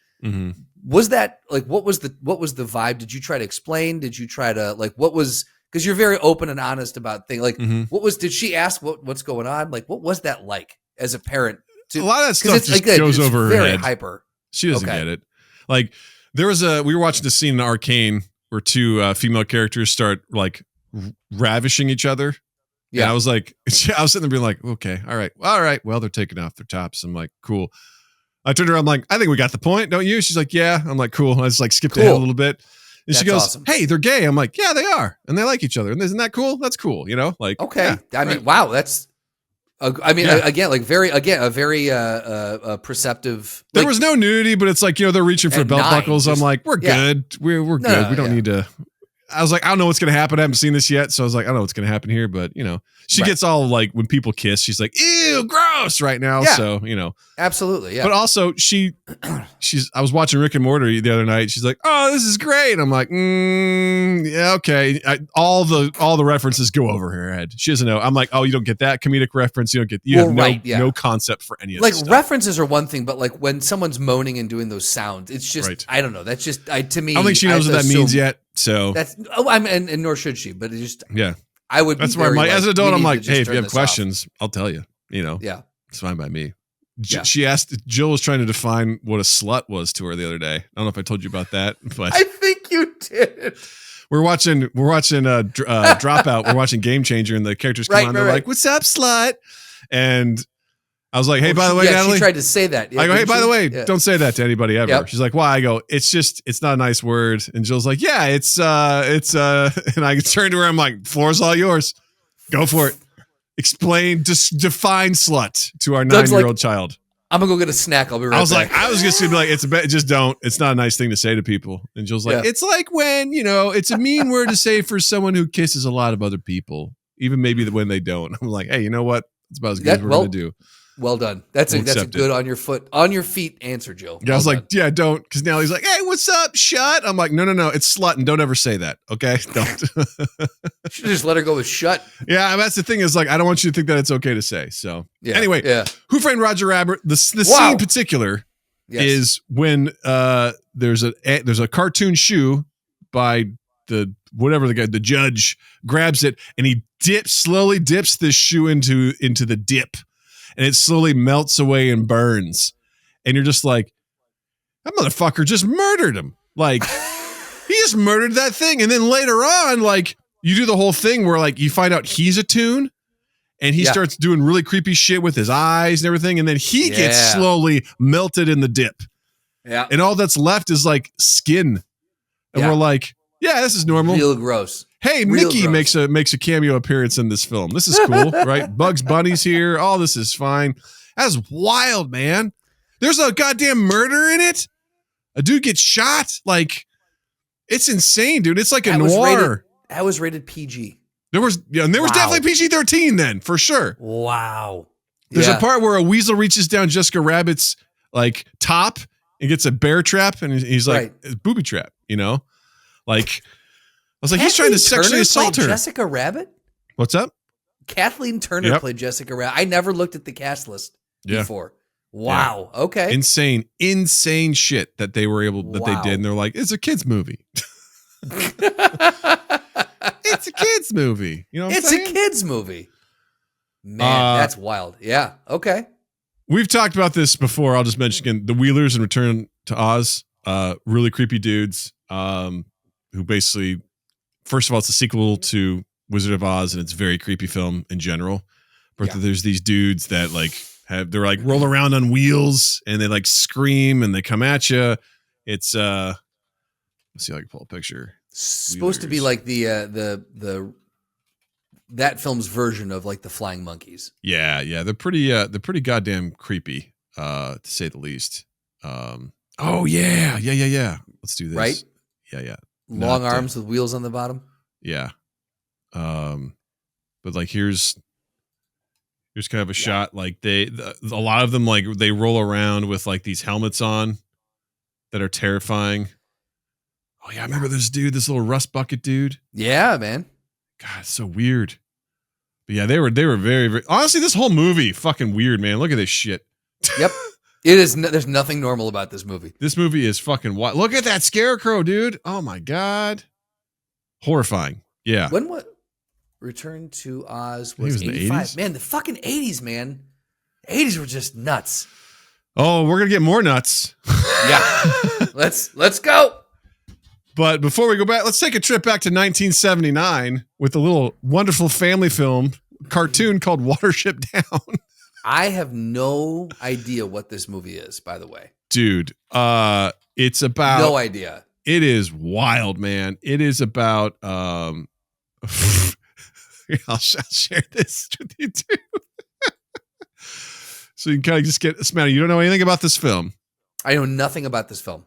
Was that like what was the vibe? Did you try to explain? Did you try to what was, because you're very open and honest about things. Like did she ask what's going on? Like what was that like as a parent? A lot of that stuff just goes over her very head. Hyper. She doesn't get it. Like we were watching a scene in Arcane where two female characters start like ravishing each other. Yeah. And I was like, I was sitting there being like, okay, all right. Well, they're taking off their tops. I'm like, cool. I turned around, I'm like, I think we got the point, don't you? She's like, yeah. I'm like, cool. I just like skipped ahead a little bit. And she goes, awesome. Hey, they're gay. I'm like, yeah, they are. And they like each other. And isn't that cool? That's cool. Like, okay. Yeah, I mean, wow. That's, again, like a very perceptive. There was no nudity, but it's like, they're reaching for belt buckles. I'm like, we're good. We're good. We don't need to. I was like, I don't know what's going to happen. I haven't seen this yet. So I was like, I don't know what's going to happen here. But, she gets all like, when people kiss, she's like, ew, gross right now. Yeah. So, Absolutely. Yeah. But also I was watching Rick and Morty the other night. She's like, oh, this is great. I'm like, yeah, okay. All the references go over her head. She doesn't know. I'm like, oh, you don't get that comedic reference. You have no concept for any of like stuff. References are one thing, but like when someone's moaning and doing those sounds, it's just, I don't know. That's just, to me, I don't think she knows what that means yet. So that's, and nor should she, but it just, I would. That's why I'm like, as an adult, I'm like, hey, if you have questions, I'll tell you. Yeah, it's fine by me. She asked. Jill was trying to define what a slut was to her the other day. I don't know if I told you about that, but I think you did. We're watching Dropout. We're watching Game Changer, and the characters come on. They're like, "What's up, slut?" And I was like, hey, by the way, Natalie. She tried to say that. I go, hey, by the way, don't say that to anybody ever. Yep. She's like, why? I go, it's not a nice word. And Jill's like, yeah, it's and I turned to her. I'm like, floor's all yours. Go for it. explain, just define slut to our Doug's 9-year-old child. I'm gonna go get a snack. I'll be right back. I was just gonna be like, just don't. It's not a nice thing to say to people. And Jill's like, it's like when, it's a mean word to say for someone who kisses a lot of other people, even maybe when they don't. I'm like, hey, you know what? It's about as good as we're gonna do. Well done. That's a good on your feet answer, Joe. Yeah, I was like, yeah, don't, because now he's like, hey, what's up? Shut. I'm like, no, it's slut, and don't ever say that. Okay, don't. Should just let her go with shut. Yeah, that's the thing is like, I don't want you to think that it's okay to say. So anyway, Who Framed Roger Rabbit? The scene in particular is when there's a cartoon shoe by the judge grabs it and he slowly dips this shoe into the dip. And it slowly melts away and burns. And you're just like, that motherfucker just murdered him. Like, he just murdered that thing. And then later on, like, you do the whole thing where, like, you find out he's a toon. And he starts doing really creepy shit with his eyes and everything. And then he gets slowly melted in the dip. Yeah. And all that's left is, like, skin. And we're like, yeah, this is normal. Real gross. Hey, Mickey makes a cameo appearance in this film. This is cool, right? Bugs Bunny's here. All this is fine. That's wild, man. There's a goddamn murder in it. A dude gets shot. Like, it's insane, dude. It's like a noir. That was rated PG. There was definitely PG-13 then, for sure. Wow. There's a part where a weasel reaches down Jessica Rabbit's like top and gets a bear trap, and he's like, it's booby trap, Like, I was like, he's trying to sexually assault her. Jessica Rabbit? What's up? Kathleen Turner played Jessica Rabbit. I never looked at the cast list before. Wow. Yeah. Okay. Insane shit that they were they did. And they're like, it's a kid's movie. It's a kid's movie. You know what I'm saying? It's a kid's movie. Man, that's wild. Yeah. Okay. We've talked about this before. I'll just mention again, the Wheelers in Return to Oz. Really creepy dudes who basically, first of all, it's a sequel to Wizard of Oz, and it's a very creepy film in general. But there's these dudes that like they're like roll around on wheels and they like scream and they come at you. It's let's see if I can pull a picture. Supposed to be like the that film's version of like the Flying Monkeys. Yeah, they're pretty goddamn creepy, to say the least. Oh yeah. Let's do this. Right? Yeah. Long arms with wheels on the bottom. Yeah. But like here's kind of a shot. Like a lot of them, like they roll around with like these helmets on that are terrifying. Oh yeah. I remember this little rust bucket dude. Yeah, man. God, it's so weird. But yeah, they were very, very, honestly, this whole movie, fucking weird, man. Look at this shit. Yep. It is. There's nothing normal about this movie. This movie is fucking wild. Look at that scarecrow, dude. Oh my God. Horrifying. Yeah. When what? Return to Oz was 85. Man, the fucking 80s, man. 80s were just nuts. Oh, we're going to get more nuts. Yeah. Let's go. But before we go back, let's take a trip back to 1979 with a little wonderful family film cartoon called Watership Down. I have no idea what this movie is, by the way. Dude, it's about... No idea. It is wild, man. It is about... I'll share this with you too. So you can kind of just get... Samantha, you don't know anything about this film? I know nothing about this film.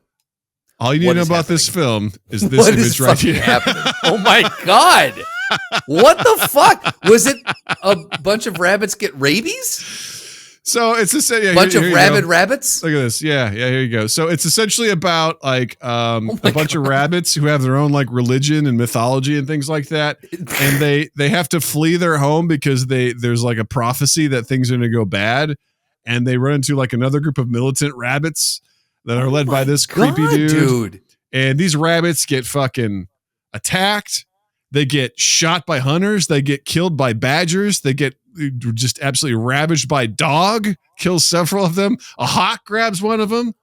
All you need to know about this film is this image right here. Oh my God. What the fuck? Was it a bunch of rabbits get rabies? So it's a bunch of rabid rabbits. Look at this. Yeah. Here you go. So it's essentially about like a bunch of rabbits who have their own like religion and mythology and things like that. And they have to flee their home because there's like a prophecy that things are going to go bad. And they run into like another group of militant rabbits that are led by this creepy dude. And these rabbits get fucking attacked. They get shot by hunters. They get killed by badgers. They get just absolutely ravaged by dog. Kills several of them. A hawk grabs one of them.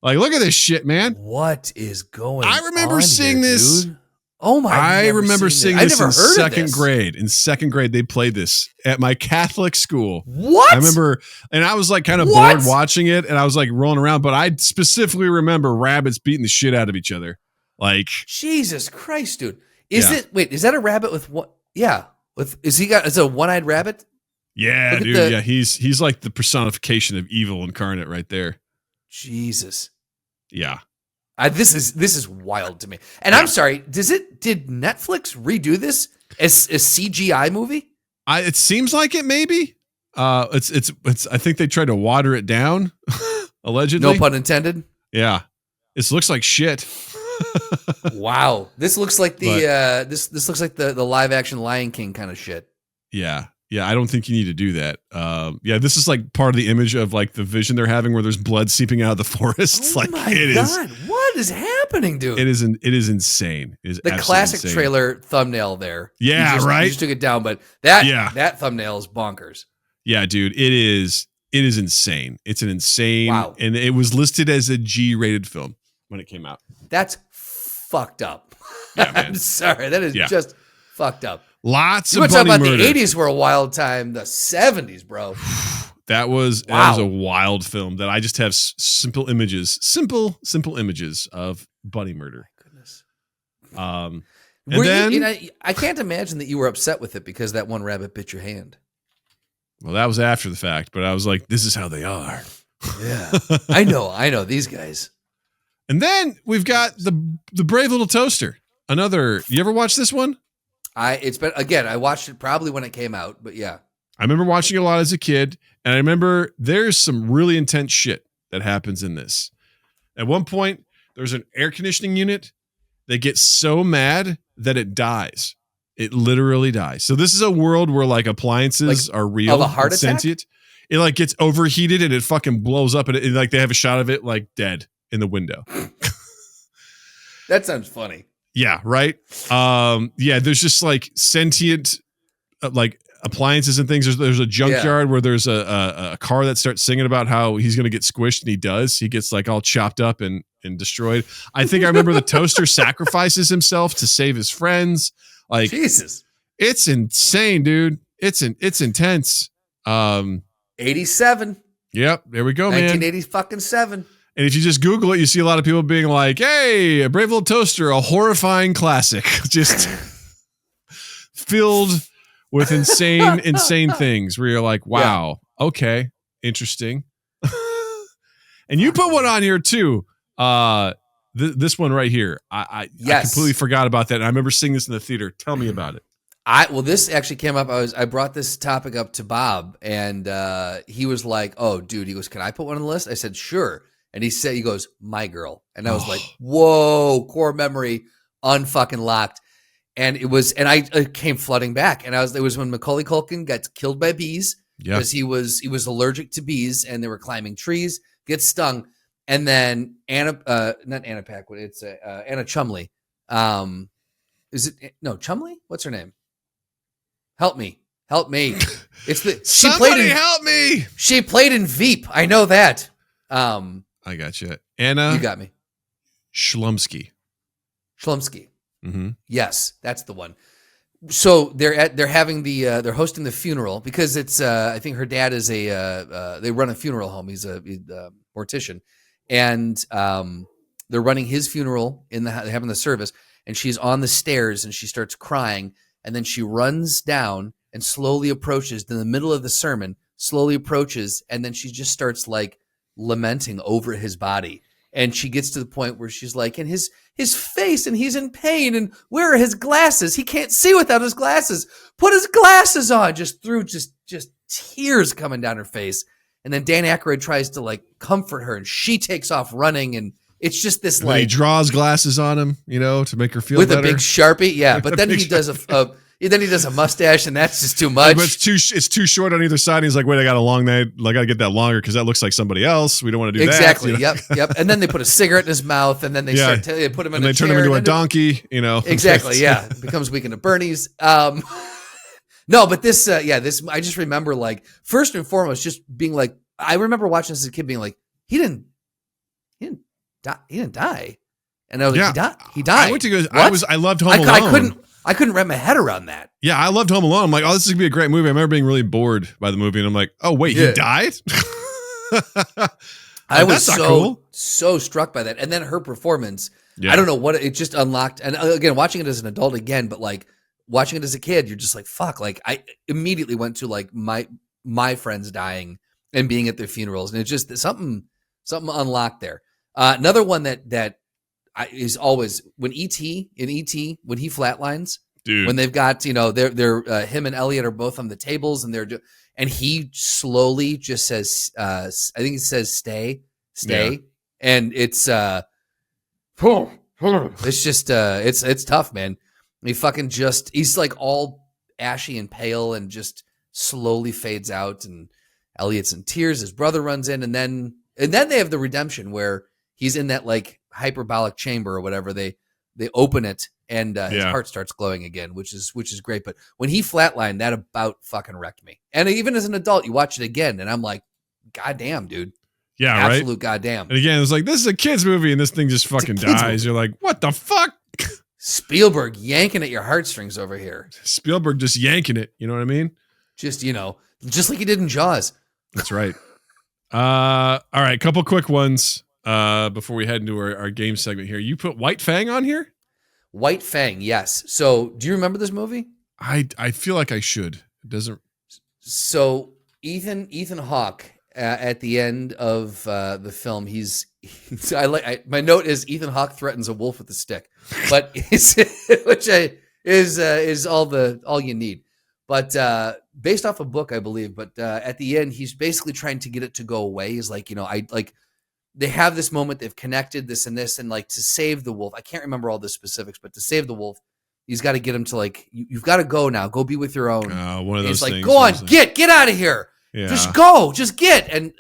Like, look at this shit, man. What is going on? I remember seeing this. Dude? Oh my! I remember seeing this in second grade. In second grade, they played this at my Catholic school. What? I remember, and I was like kind of bored watching it, and I was like rolling around. But I specifically remember rabbits beating the shit out of each other. Like Jesus Christ, dude! Is it? Wait, is that a rabbit with what? Yeah, is it a one-eyed rabbit? Yeah, Look at dude. Yeah, he's like the personification of evil incarnate right there. Jesus. Yeah. This is wild to me. And I'm sorry, did Netflix redo this as a CGI movie? It seems like it maybe. It's I think they tried to water it down, allegedly. No pun intended. Yeah. This looks like shit. Wow. This looks like this looks like the live action Lion King kind of shit. Yeah. Yeah, I don't think you need to do that. Yeah, this is like part of the image of like the vision they're having where there's blood seeping out of the forests. Oh like my it God. is. What is happening, dude? It is insane. It is the classic insane. trailer thumbnail there. Yeah, You just took it down, but that thumbnail is bonkers. Yeah, dude, it is insane. It's an insane Wow. And it was listed as a G-rated film when it came out. That's fucked up. Yeah, man. I'm sorry. That is just fucked up. Lots You of want to talk bloody about murder. the 80s were a wild time, the 70s, bro. That was a wild film that I just have simple images of bloody murder. My goodness. And Were then I can't imagine that you were upset with it because that one rabbit bit your hand. well, that was after the fact, but I was like, this is how they are. Yeah. I know these guys. And then we've got the Brave Little Toaster. Another. You ever watch this one? I watched it probably when it came out, but yeah. I remember watching it a lot as a kid, and I remember there's some really intense shit that happens in this. At one point, there's an air conditioning unit that gets so mad that it dies. It literally dies. So this is a world where like appliances are real, of a heart attack? sentient. It like gets overheated and it fucking blows up, and it like they have a shot of it like dead in the window. That sounds funny. Yeah, right. Yeah, there's just like sentient like appliances and things. There's a junkyard where there's a car that starts singing about how he's gonna get squished, and he does. He gets like all chopped up and destroyed. I think I remember the toaster sacrifices himself to save his friends. Like Jesus. it's insane, dude. It's intense. 87. Yep, there we go, man. 1987. And if you just Google it, you see a lot of people being like, hey, a Brave Little Toaster, a horrifying classic. Just filled with insane things where you're like, wow, okay, interesting. And you put one on here too. This one right here. I completely forgot about that. And I remember seeing this in the theater. Tell me about it. This actually came up. I brought this topic up to Bob, and he was like, oh, dude, he goes, can I put one on the list? I said, sure. And he goes, My Girl. And I was like, whoa, core memory unfucking locked. And it came flooding back. And it was when Macaulay Culkin got killed by bees because he was allergic to bees and they were climbing trees, gets stung. And then not Anna Paquin, it's Anna Chumley. Chumley? What's her name? Help me. Help me. She played in Veep. I know that. I got you. Anna. You got me. Schlumsky. Mm-hmm. Yes, that's the one. So they're having they're hosting the funeral because it's I think her dad is they run a funeral home. He's a mortician, and they're running his funeral they're having the service, and she's on the stairs and she starts crying, and then she runs down and slowly approaches in the middle of the sermon, and then she just starts like lamenting over his body. And she gets to the point where she's like, and his face, and he's in pain, and where are his glasses? He can't see without his glasses. Put his glasses on. Just tears coming down her face. And then Dan Aykroyd tries to like comfort her, and she takes off running, and it's just this he draws glasses on him, to make her feel with better. A big Sharpie, yeah. But then he does a mustache, and that's just too much. But it's too short on either side. And he's like, wait, I got a long night. I got to get that longer because that looks like somebody else. We don't want to do that. Exactly. Yep. And then they put a cigarette in his mouth, and then they put him in a chair. And they turn him into a donkey, Exactly, yeah. It becomes Weekend at Bernie's. No, but this, I just remember, like, first and foremost, just being like, I remember watching this as a kid being like, he didn't die. And I was like, he died. I went to go, I loved Home Alone. I couldn't wrap my head around that. Yeah, I loved Home Alone. I'm like, oh, this is going to be a great movie. I remember being really bored by the movie, and I'm like, oh, wait, he died? I was so struck by that. And then her performance, I don't know what, it just unlocked. And again, watching it as an adult again, but like watching it as a kid, you're just like, fuck. Like I immediately went to like my friends dying and being at their funerals, and it's just something unlocked there. Another one that is always when E.T. when he flatlines, dude. When they've got they're him and Elliot are both on the tables and he slowly just says I think he says stay, and it's just it's tough, man. He fucking he's like all ashy and pale and just slowly fades out, and Elliot's in tears. His brother runs in, and then they have the redemption where he's in that like hyperbolic chamber or whatever. They open it, and his heart starts glowing again, which is great. But when he flatlined, that about fucking wrecked me. And even as an adult, you watch it again, and I'm like, goddamn, dude. Yeah, absolute right? goddamn. And again, it's like, this is a kid's movie, and this thing just fucking dies. Movie. You're like, what the fuck? Spielberg yanking at your heartstrings over here. Spielberg just yanking it. You know what I mean? Just like he did in Jaws. That's right. All right, couple quick ones before we head into our game segment here. You put White Fang on here? White Fang, yes. So, do you remember this movie? I feel like I should. It doesn't. So, Ethan Hawke at the end of the film, my note is Ethan Hawke threatens a wolf with a stick, but is all you need. But based off a book, I believe. But at the end, he's basically trying to get it to go away. He's like, they have this moment, they've connected this, and like to save the wolf. I can't remember all the specifics, but to save the wolf, he's got to get him to like, you've got to go now. Go be with your own. One of those things. Like, go on, get out of here. Yeah. Just go, just get. And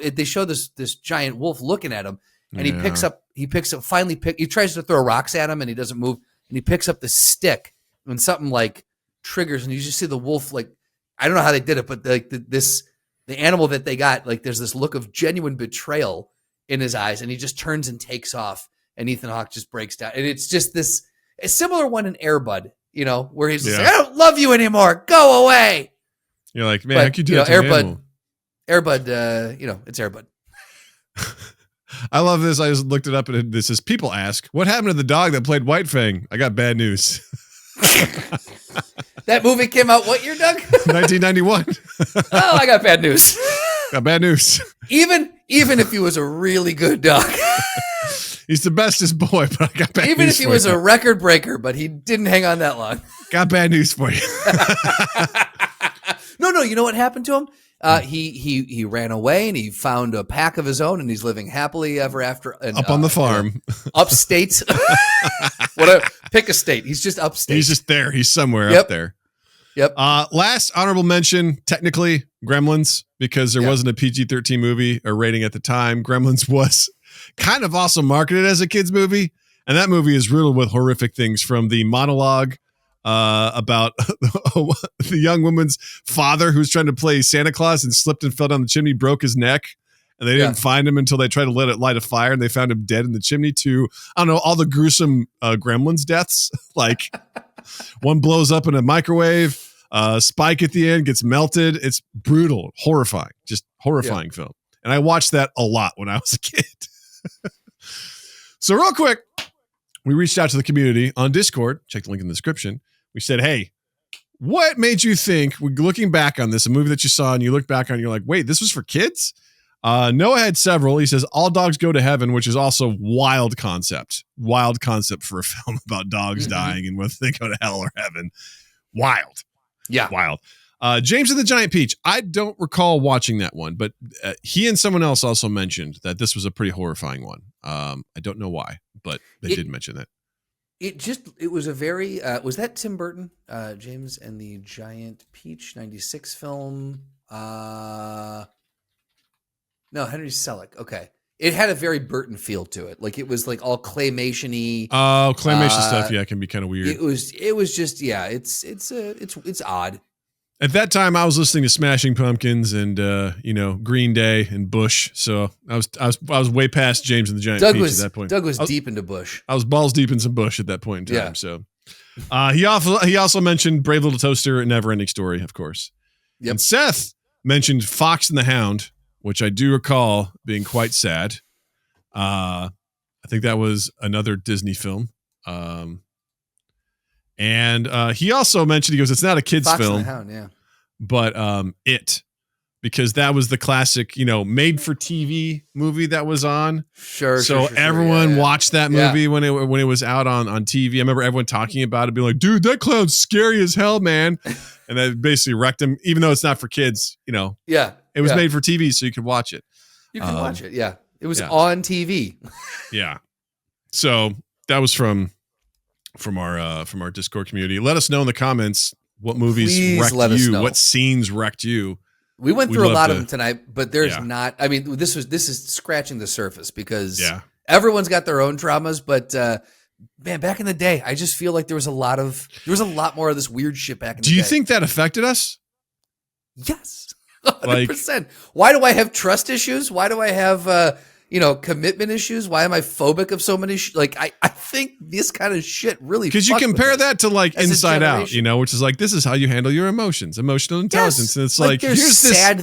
they show this giant wolf looking at him, and he picks up, he tries to throw rocks at him, and he doesn't move, and he picks up the stick, and something like triggers, and you just see the wolf, like, I don't know how they did it, but like the animal that they got, like there's this look of genuine betrayal in his eyes, and he just turns and takes off, and Ethan Hawke just breaks down. And it's just a similar one in Air Bud, where he's just like, I don't love you anymore. Go away. You're like, man, I could do that to Air an Bud, animal. Air Bud, it's Air Bud. I love this. I just looked it up, and this is people ask, what happened to the dog that played White Fang? I got bad news. That movie came out what year, Doug? 1991. Oh, I got bad news. Got bad news. Even if he was a really good dog. He's the bestest boy, but I got bad news. Even if he was a record breaker, but he didn't hang on that long. Got bad news for you. No, you know what happened to him? He ran away, and he found a pack of his own, and he's living happily ever after. Up on the farm. Upstate. Whatever. Pick a state. He's just upstate. He's just there. He's somewhere up there. Yep. Last honorable mention, technically, Gremlins, because there wasn't a PG-13 movie or rating at the time. Gremlins was kind of also marketed as a kid's movie, and that movie is riddled with horrific things, from the monologue about the young woman's father who's trying to play Santa Claus and slipped and fell down the chimney, broke his neck, and they didn't find him until they tried to let it light a fire, and they found him dead in the chimney, to, I don't know, all the gruesome Gremlins deaths. Like, one blows up in a microwave, Spike at the end gets melted. It's brutal, horrifying, just horrifying film. And I watched that a lot when I was a kid. So real quick, we reached out to the community on Discord. Check the link in the description. We said, hey, what made you think, looking back on this, a movie that you saw and you look back on, you're like, wait, this was for kids? Noah had several. He says, All Dogs Go to Heaven, which is also wild concept for a film about dogs dying and whether they go to hell or heaven. Wild. Yeah. Wild. James and the Giant Peach. I don't recall watching that one, but he and someone else also mentioned that this was a pretty horrifying one. I don't know why, but they did mention that. It was a very, was that Tim Burton, James and the Giant Peach, 96 film? No, Henry Selick. Okay. It had a very Burton feel to it. Like, it was like all claymation-y. Oh, claymation stuff. Yeah. It can be kind of weird. It was just, it's odd. At that time, I was listening to Smashing Pumpkins and Green Day and Bush, so I was way past James and the Giant Peach at that point. Doug was deep into Bush. I was balls deep in some Bush at that point in time. Yeah. So he also mentioned Brave Little Toaster and Neverending Story, of course. Yep. And Seth mentioned Fox and the Hound, which I do recall being quite sad. I think that was another Disney film. And he also mentioned, he goes, it's not a kid's Fox and film, the Hound, yeah. but It, because that was the classic, made for TV movie that was on. Sure. So sure, everyone watched that Yeah. movie when it was out on TV. I remember everyone talking about it, being like, dude, that clown's scary as hell, man. And that basically wrecked him, even though it's not for kids, Yeah. it was made for TV, so you could watch it. You can watch it. Yeah. It was yeah. on TV. Yeah. So that was from our Discord community. Let us know in the comments what movies Please wrecked let us you, know. what scenes wrecked you. We went We'd through a love lot to- of them tonight, but there's Yeah. not. I mean, this is scratching the surface because Yeah. everyone's got their own traumas. But man, back in the day, I just feel like there was a lot more of this weird shit back in the day. Do you think that affected us? Yes, Like- 100%. Why do I have trust issues? Why do I have commitment issues? Why am I phobic of so many? Like I think this kind of shit really. Because you fucked with compare us that to like as a Inside Out, generation. which is like, this is how you handle your emotions, emotional intelligence. Yes. And it's like there's here's sad.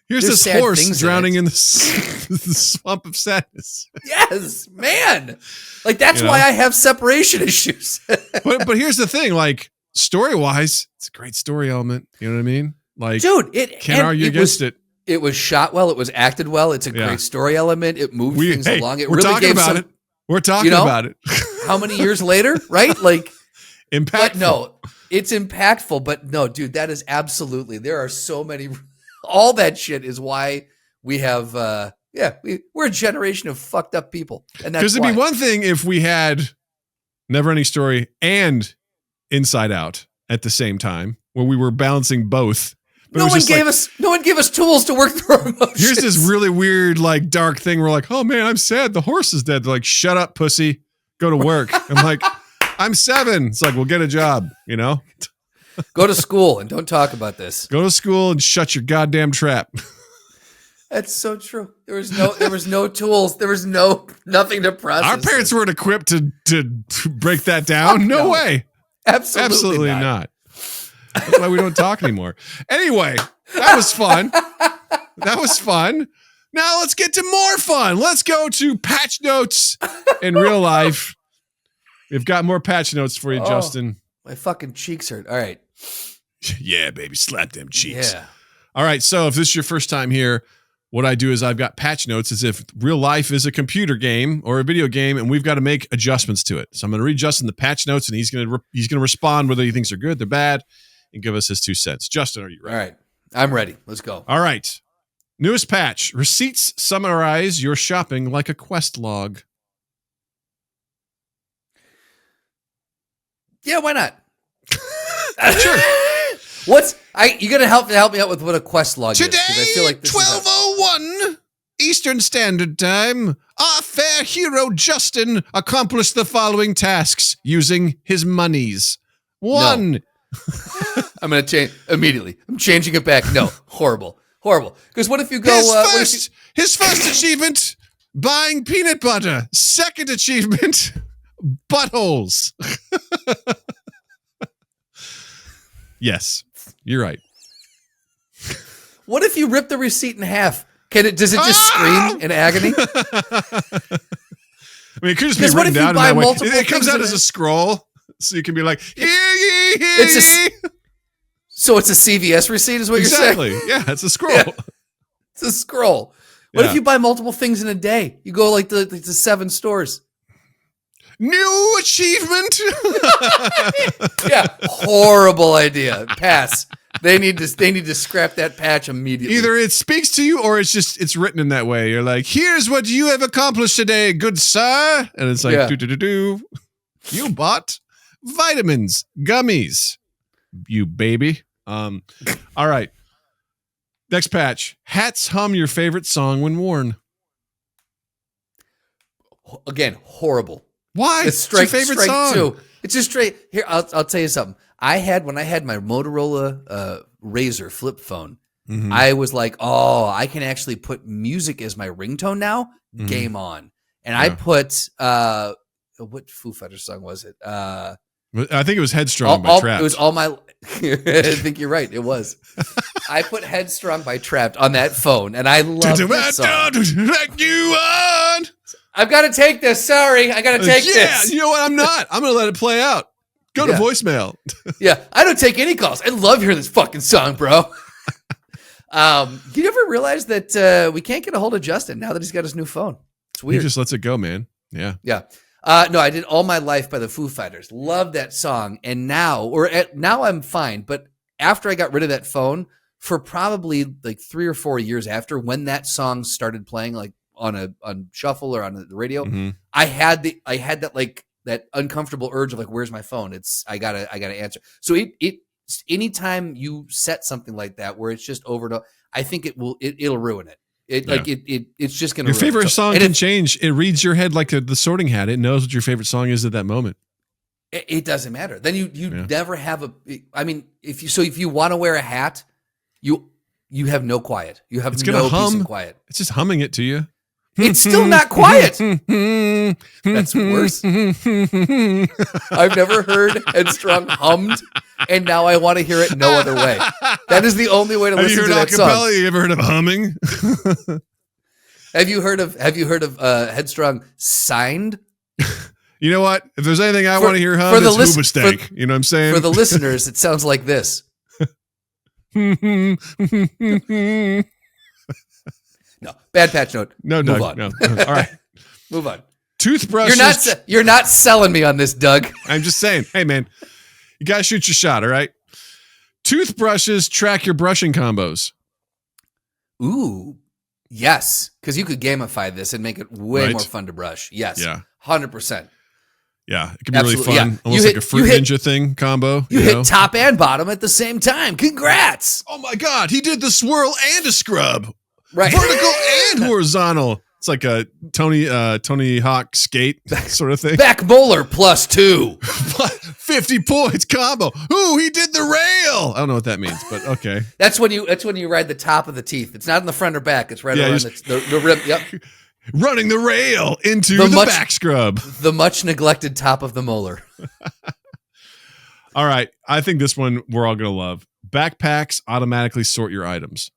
this there's sad horse things in drowning it. in the swamp of sadness. Yes, man. Like that's You know? why I have separation issues. But here's the thing, like story wise, it's a great story element. You know what I mean? Like, Dude, can't argue against it. It was shot well. It was acted well. It's a Yeah. great story element. It moved things along. It we're really talking gave about some. it. We're talking about it. How many years later, right? Like, Impactful. but no, it's impactful. But no, dude, that is absolutely. There are so many. All that shit is why we have. We're a generation of fucked up people, and that's Because it'd why. be one thing if we had Neverending Story and Inside Out at the same time, where we were balancing both. But it No was one just gave like, us. No one gave us tools to work through our emotions. here's this really weird, like dark thing. We're like, oh man, I'm sad. The horse is dead. They're like, shut up, pussy. Go to work. I'm like, I'm 7. It's like, well, get a job. Go to school and don't talk about this. Go to school and shut your goddamn trap. That's so true. There was no tools. There was nothing to process. Our parents this. weren't equipped to break that down. Fuck No no. way. Absolutely not. That's why we don't talk anymore. Anyway, that was fun. Now let's get to more fun. Let's go to patch notes in real life. We've got more patch notes for you, Oh. Justin. My fucking cheeks hurt. All right. Yeah, baby. Slap them cheeks. Yeah. All right. So if this is your first time here, what I do is I've got patch notes as if real life is a computer game or a video game, and we've got to make adjustments to it. So I'm going to read Justin the patch notes, and he's going to respond whether he thinks they're good, they're bad, and give us his 2 cents. Justin, are you ready? All right. I'm ready. Let's go. All right. Newest patch. Receipts summarize your shopping like a quest log. Yeah, why not? Sure. You gonna help me out with what a quest log Today, is? 'Cause I feel like this is 12:01 Eastern Standard Time, our fair hero Justin accomplished the following tasks using his monies. 1. I'm gonna change immediately. I'm changing it back. No, horrible. Because what if you go? His first achievement, buying peanut butter. Second achievement, buttholes. Yes, you're right. What if you rip the receipt in half? Does it just scream in agony? I mean, it could just be Because what written if you down in buy that way. multiple It comes things out in as it? a scroll, so you can be like, hear ye, hear ye. So it's a CVS receipt, is what Exactly. you're saying? Yeah, it's a scroll. Yeah. It's a scroll. What Yeah. if you buy multiple things in a day? You go like the 7 stores. New achievement. Yeah, horrible idea. Pass. They need to scrap that patch immediately. Either it speaks to you or it's written in that way. You're like, here's what you have accomplished today, good sir. And it's like, Yeah. do. You bought vitamins, gummies, you baby. All right. Next patch. Hats hum your favorite song when worn. Again, horrible. Why? It's your favorite song. 2. It's just straight. Here, I'll tell you something. When I had my Motorola Razr flip phone, Mhm. I was like, oh, I can actually put music as my ringtone now. Mhm. Game on. And I Yeah. put what Foo Fighters song was it? I think it was Headstrong by Trapped. It was all my. I think you're right. It was. I put Headstrong by Trapped on that phone, and I love that song. Like you on. I've got to take this. Sorry, I got to take Yeah, this. you know what? I'm not. I'm going to let it play out. Go to voicemail. Yeah, I don't take any calls. I love hearing this fucking song, bro. You ever realize that we can't get a hold of Justin now that he's got his new phone? It's weird. He just lets it go, man. Yeah. Yeah. No, I did All My Life by the Foo Fighters. Love that song. And now I'm fine. But after I got rid of that phone, for probably like 3 or 4 years after, when that song started playing, like on shuffle or on the radio, I had that uncomfortable urge of like, where's my phone? I gotta answer. So it anytime you set something like that where it's just over, I think it'll ruin it. It's just gonna. Your favorite song can change. It reads your head like the Sorting Hat. It knows what your favorite song is at that moment. It doesn't matter. Then you never have I mean, if you want to wear a hat, you have no quiet. You have no peace and quiet. It's just humming it to you. It's still not quiet. That's worse. I've never heard Headstrong hummed, and now I want to hear it no other way. That is the only way to listen to that song. You ever heard of humming? Have you heard of Headstrong Signed? You know what? If there's anything I want to hear hum, it's Hoobastank. You know what I'm saying? For the listeners, it sounds like this. No, bad patch note. No, Move Doug. on. No. All right. Move on. Toothbrushes. You're not selling me on this, Doug. I'm just saying. Hey, man, you gotta shoot your shot. All right. Toothbrushes track your brushing combos. Ooh, yes, because you could gamify this and make it way more fun to brush. Yes, 100%. Yeah, it can be really fun. Almost like a Fruit Ninja thing combo. You hit top and bottom at the same time. Congrats! Oh my God, he did the swirl and a scrub. Right. Vertical and horizontal. It's like a Tony Hawk skate sort of thing. Back molar +2. 50 points combo. Ooh, he did the rail. I don't know what that means, but okay. That's when you ride the top of the teeth. It's not in the front or back. It's right around the rim. Yep. Running the rail into the back scrub. The much neglected top of the molar. All right. I think this one we're all going to love. Backpacks automatically sort your items.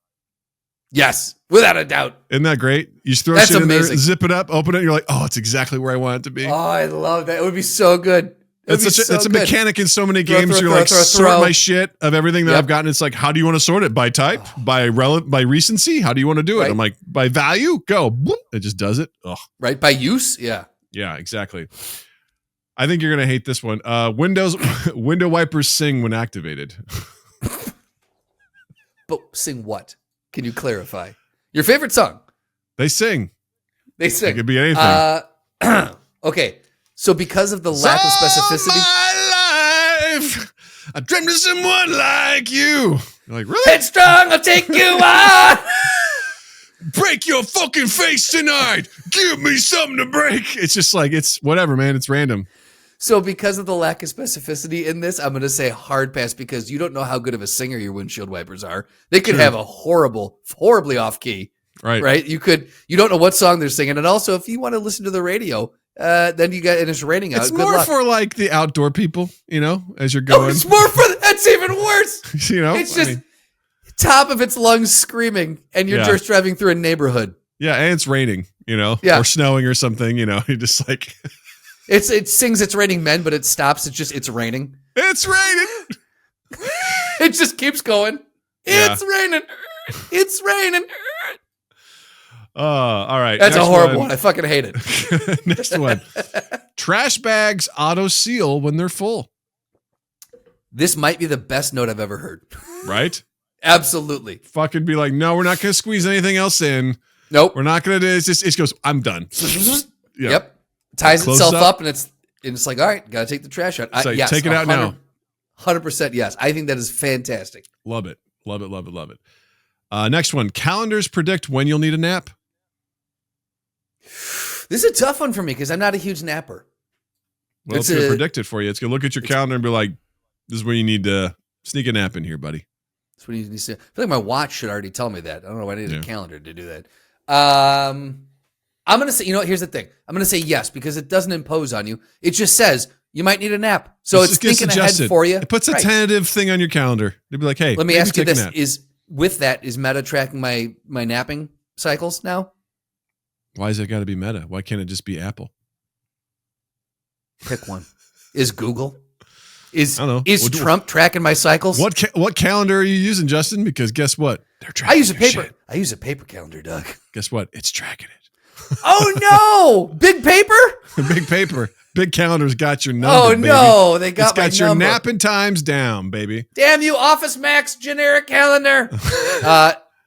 Yes, without a doubt. Isn't that great? You just throw shit in there, zip it up, open it, and you're like, oh, it's exactly where I want it to be. Oh, I love that. It would be so good. It's a mechanic in so many games. You're like, sort my shit of everything that I've gotten. It's like, how do you want to sort it? By type? By recency? How do you want to do it? I'm like, by value? Go. Boop. It just does it. Ugh. Right. By use? Yeah. Yeah, exactly. I think you're going to hate this one. Window wipers sing when activated. But sing what? Can you clarify? Your favorite song? They sing. It could be anything. Okay. So because of the lack of specificity. My life, I dreamed of someone like you. You're like, really? Headstrong, I'll take you on. Break your fucking face tonight. Give me something to break. It's just like, it's whatever, man. It's random. So because of the lack of specificity in this, I'm going to say hard pass because you don't know how good of a singer your windshield wipers are. They could have a horribly off key. Right. You don't know what song they're singing. And also, if you want to listen to the radio, then you and it's raining out. It's more for like the outdoor people, as you're going. Oh, it's more for that's even worse. It's just top of its lungs screaming, and you're just driving through a neighborhood. Yeah, and it's raining, or snowing or something. You're just like. It sings it's raining men, but it stops. It's raining. It's raining. It just keeps going. It's raining. It's raining. All right. That's a horrible one. I fucking hate it. Next one. Trash bags auto seal when they're full. This might be the best note I've ever heard. Right? Absolutely. Fucking be like, no, we're not going to squeeze anything else in. Nope. We're not going to do this. It goes, I'm done. Yep. Ties itself up and it's like, all right, got to take the trash out. Yes, take it out now. 100% yes. I think that is fantastic. Love it. Love it, love it, love it. Next one. Calendars predict when you'll need a nap. This is a tough one for me because I'm not a huge napper. Well, it's going to predict it for you. It's going to look at your calendar and be like, this is where you need to sneak a nap in here, buddy. That's what you need to. I feel like my watch should already tell me that. I don't know why I need a calendar to do that. I'm going to say, here's the thing. I'm going to say yes because it doesn't impose on you. It just says you might need a nap. So it's thinking ahead for you. It puts a tentative thing on your calendar. It'd be like, hey, let me ask you this. Is Meta tracking my napping cycles now? Why has it got to be Meta? Why can't it just be Apple? Pick one. Is Google? Is I don't know. is Trump tracking my cycles? What calendar are you using, Justin? Because guess what? They're tracking I use a your paper. shit. I use a paper calendar, Doug. Guess what? It's tracking it. Oh no! Big paper? Big paper. Big calendar's got your number. Oh baby. no! They got It's got my your number. napping times down, baby. Damn you, Office Max generic calendar.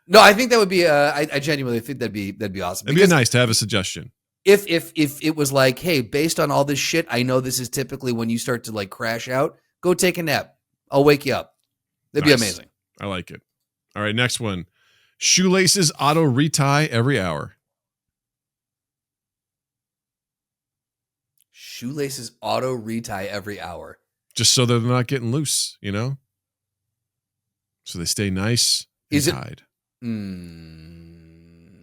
No, I think that would be. I genuinely think that'd be awesome. It'd be nice to have a suggestion. If it was like, hey, based on all this shit, I know this is typically when you start to like crash out. Go take a nap. I'll wake you up. That'd be Nice. amazing. I like it. All right, next one. Shoelaces auto retie every hour. Shoelaces auto retie every hour. Just so they're not getting loose, you know? So they stay nice and Is it- tied.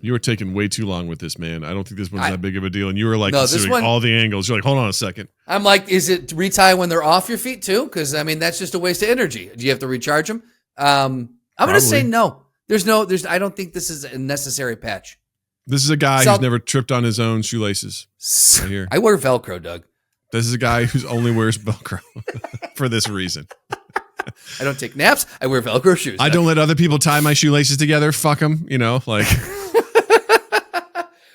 You were taking way too long with this, man. I don't think this one's that big of a deal. And you were like No, this considering one- all the angles. You're like, hold on a second. I'm like, is it retie when they're off your feet too? Because I mean, that's just a waste of energy. Do you have to recharge them? I'm going to say no. I don't think this is a necessary patch. This is a guy who's never tripped on his own shoelaces. Right here. I wear Velcro, Doug. This is a guy who's only wears Velcro for this reason. I don't take naps. I wear Velcro shoes. I don't let other people tie my shoelaces together. Fuck them, you know, like.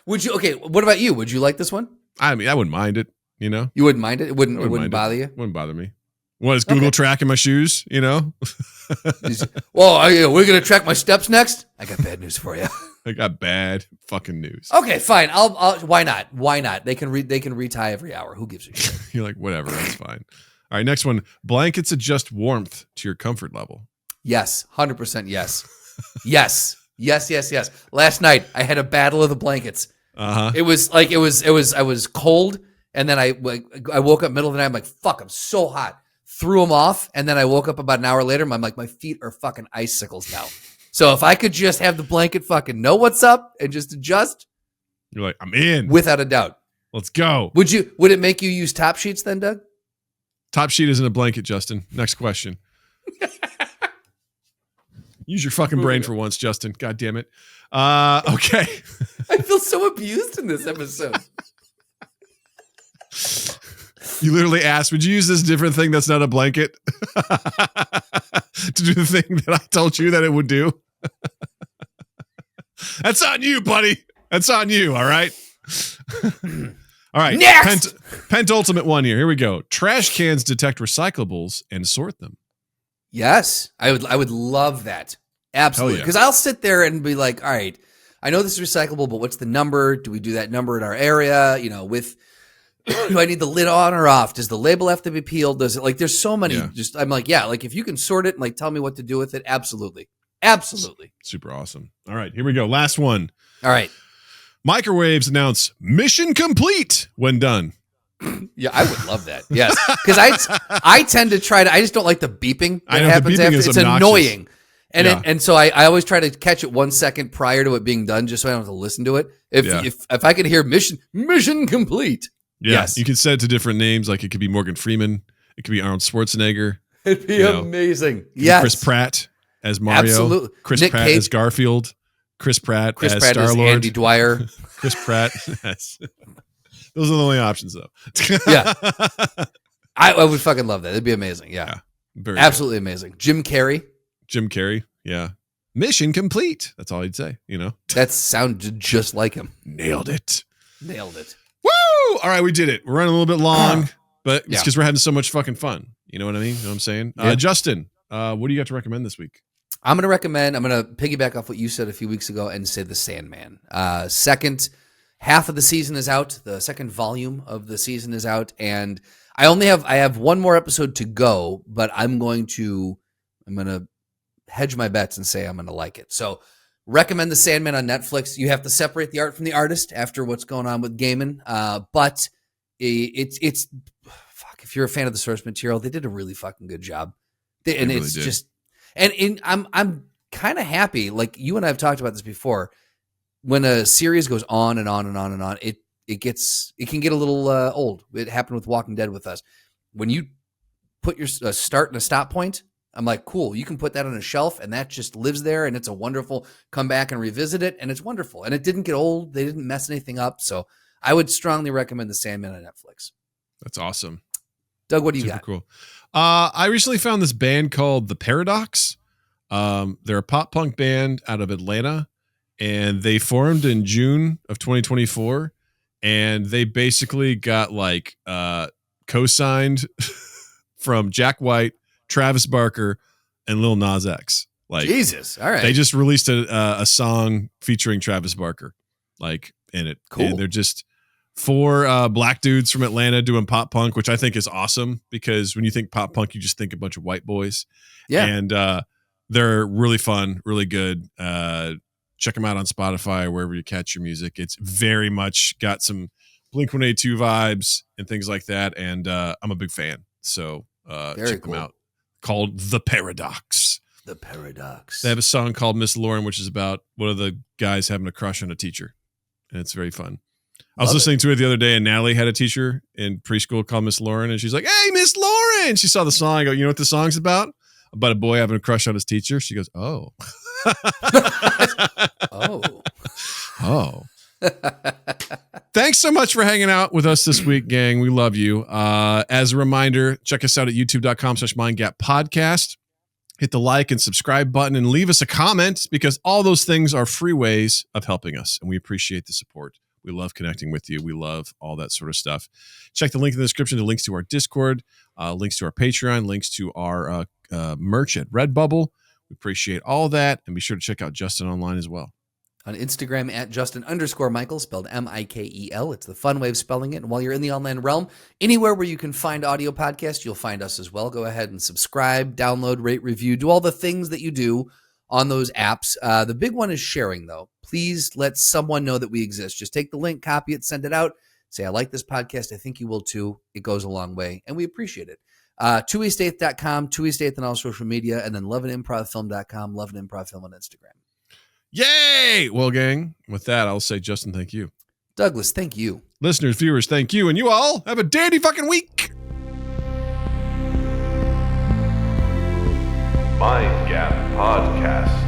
Would you? Okay. What about you? Would you like this one? I mean, I wouldn't mind it, you know. You wouldn't mind it. It wouldn't mind bother you. It wouldn't bother me. What is Google tracking my shoes? You know. Well, we're gonna track my steps next. I got bad news for you. I got bad fucking news. Okay, fine. I'll. Why not? Why not? They can retie every hour. Who gives a shit? You're like, whatever, that's fine. All right, next one. Blankets adjust warmth to your comfort level. Yes, 100% yes. Yes. Last night I had a battle of the blankets. It was like I was cold, and then I woke up middle of the night. I'm like, fuck, I'm so hot. Threw them off, and then I woke up about an hour later. I'm like, my feet are fucking icicles now. So if I could just have the blanket fucking know what's up and just adjust, you're like, I'm in without a doubt. Let's go. Would it make you use top sheets then, Doug? Top sheet isn't a blanket, Justin. Next question. Use your fucking brain for once, Justin. God damn it. Okay. I feel so abused in this episode. You literally asked, would you use this different thing that's not a blanket to do the thing that I told you that it would do? That's on you, buddy. That's on you, all right? All right. Next! Pentultimate one here. Here we go. Trash cans detect recyclables and sort them. Yes, I would love that. Absolutely. Hell yeah. Because I'll sit there and be like, all right, I know this is recyclable, but what's the number? Do we do that number in our area? You know, with do I need the lid on or off? Does the label have to be peeled? Does it like there's so many I'm like, yeah, like if you can sort it and like tell me what to do with it, absolutely. Absolutely. Super awesome. All right, here we go. Last one. All right. Microwaves announce mission complete when done. Yeah, I would love that. Yes. Because I tend to I just don't like the beeping that I know, happens the beeping after. is It's obnoxious. annoying. And Yeah. and so I always try to catch it 1 second prior to it being done just so I don't have to listen to it. If I could hear mission complete. Yeah, Yes. you can set it to different names. Like it could be Morgan Freeman. It could be Arnold Schwarzenegger. It'd be amazing. It could be Yes. Chris Pratt as Mario. Absolutely. Chris Nick Pratt Cage. as Garfield. Chris Pratt as as Star-Lord. Andy Dwyer. Chris Pratt. Yes. Those are the only options, though. Yeah. I would fucking love that. It'd be amazing. Yeah. Very Absolutely amazing. Jim Carrey. good. Jim Carrey. Yeah. Mission complete. That's all he'd say, you know? That sounded just like him. Nailed it. Nailed it. Woo! All right, we did it. We're running a little bit long, but it's Yeah. because we're having so much fucking fun. You know what I mean? You know what I'm saying? Yeah. Justin, what do you got to recommend this week? I'm going to piggyback off what you said a few weeks ago and say The Sandman. Second half of the season is out. The second volume of the season is out. And I have one more episode to go, but I'm going to hedge my bets and say I'm going to like it. So recommend The Sandman on Netflix. You have to separate the art from the artist after what's going on with Gaiman. But it's fuck, if you're a fan of the source material, they did a really fucking good job. I'm kind of happy. Like you and I have talked about this before. When a series goes on and on and on and on, it can get a little old. It happened with Walking Dead with us. When you put your start and a stop point, I'm like, cool. You can put that on a shelf, and that just lives there, and it's a wonderful. Come back and revisit it, and it's wonderful. And it didn't get old. They didn't mess anything up. So I would strongly recommend The Sandman on Netflix. That's awesome. Doug, what do you Super got? cool. I recently found this band called The Paradox. They're a pop punk band out of Atlanta, and they formed in June of 2024. And they basically got like co-signed from Jack White, Travis Barker, and Lil Nas X. Like, Jesus, all right. They just released a song featuring Travis Barker, like in it. Cool. And they're just 4 black dudes from Atlanta doing pop punk, which I think is awesome because when you think pop punk, you just think a bunch of white boys. Yeah. And they're really fun, really good. Check them out on Spotify, wherever you catch your music. It's very much got some Blink-182 vibes and things like that. And I'm a big fan. So check them out. Called The Paradox. The Paradox. They have a song called Miss Lauren, which is about one of the guys having a crush on a teacher. And it's very fun. I was listening to it the other day, and Natalie had a teacher in preschool called Miss Lauren, and she's like, "Hey, Miss Lauren!" She saw the song. I go, "You know what the song's about? About a boy having a crush on his teacher." She goes, "Oh, oh." Thanks so much for hanging out with us this week, gang. We love you. As a reminder, check us out at youtube.com/mindgappodcast. Hit the like and subscribe button and leave us a comment because all those things are free ways of helping us, and we appreciate the support. We love connecting with you. We love all that sort of stuff. Check the link in the description to links to our Discord, links to our Patreon, links to our merch at Redbubble. We appreciate all that. And be sure to check out Justin online as well. On Instagram at Justin_Michael, spelled Mikel. It's the fun way of spelling it. And while you're in the online realm, anywhere where you can find audio podcasts, you'll find us as well. Go ahead and subscribe, download, rate, review, do all the things that you do on those apps. The big one is sharing, though. Please let someone know that we exist. Just take the link, copy it, send it out. Say, I like this podcast. I think you will too. It goes a long way, and we appreciate it. TwoWayStaith.com, TwoWayStaith on all social media, and then loveandimprovfilm.com, loveandimprovfilm on Instagram. Yay! Well, gang, with that, I'll say, Justin, thank you. Douglas, thank you. Listeners, viewers, thank you. And you all have a dandy fucking week. Mind Gap Podcast.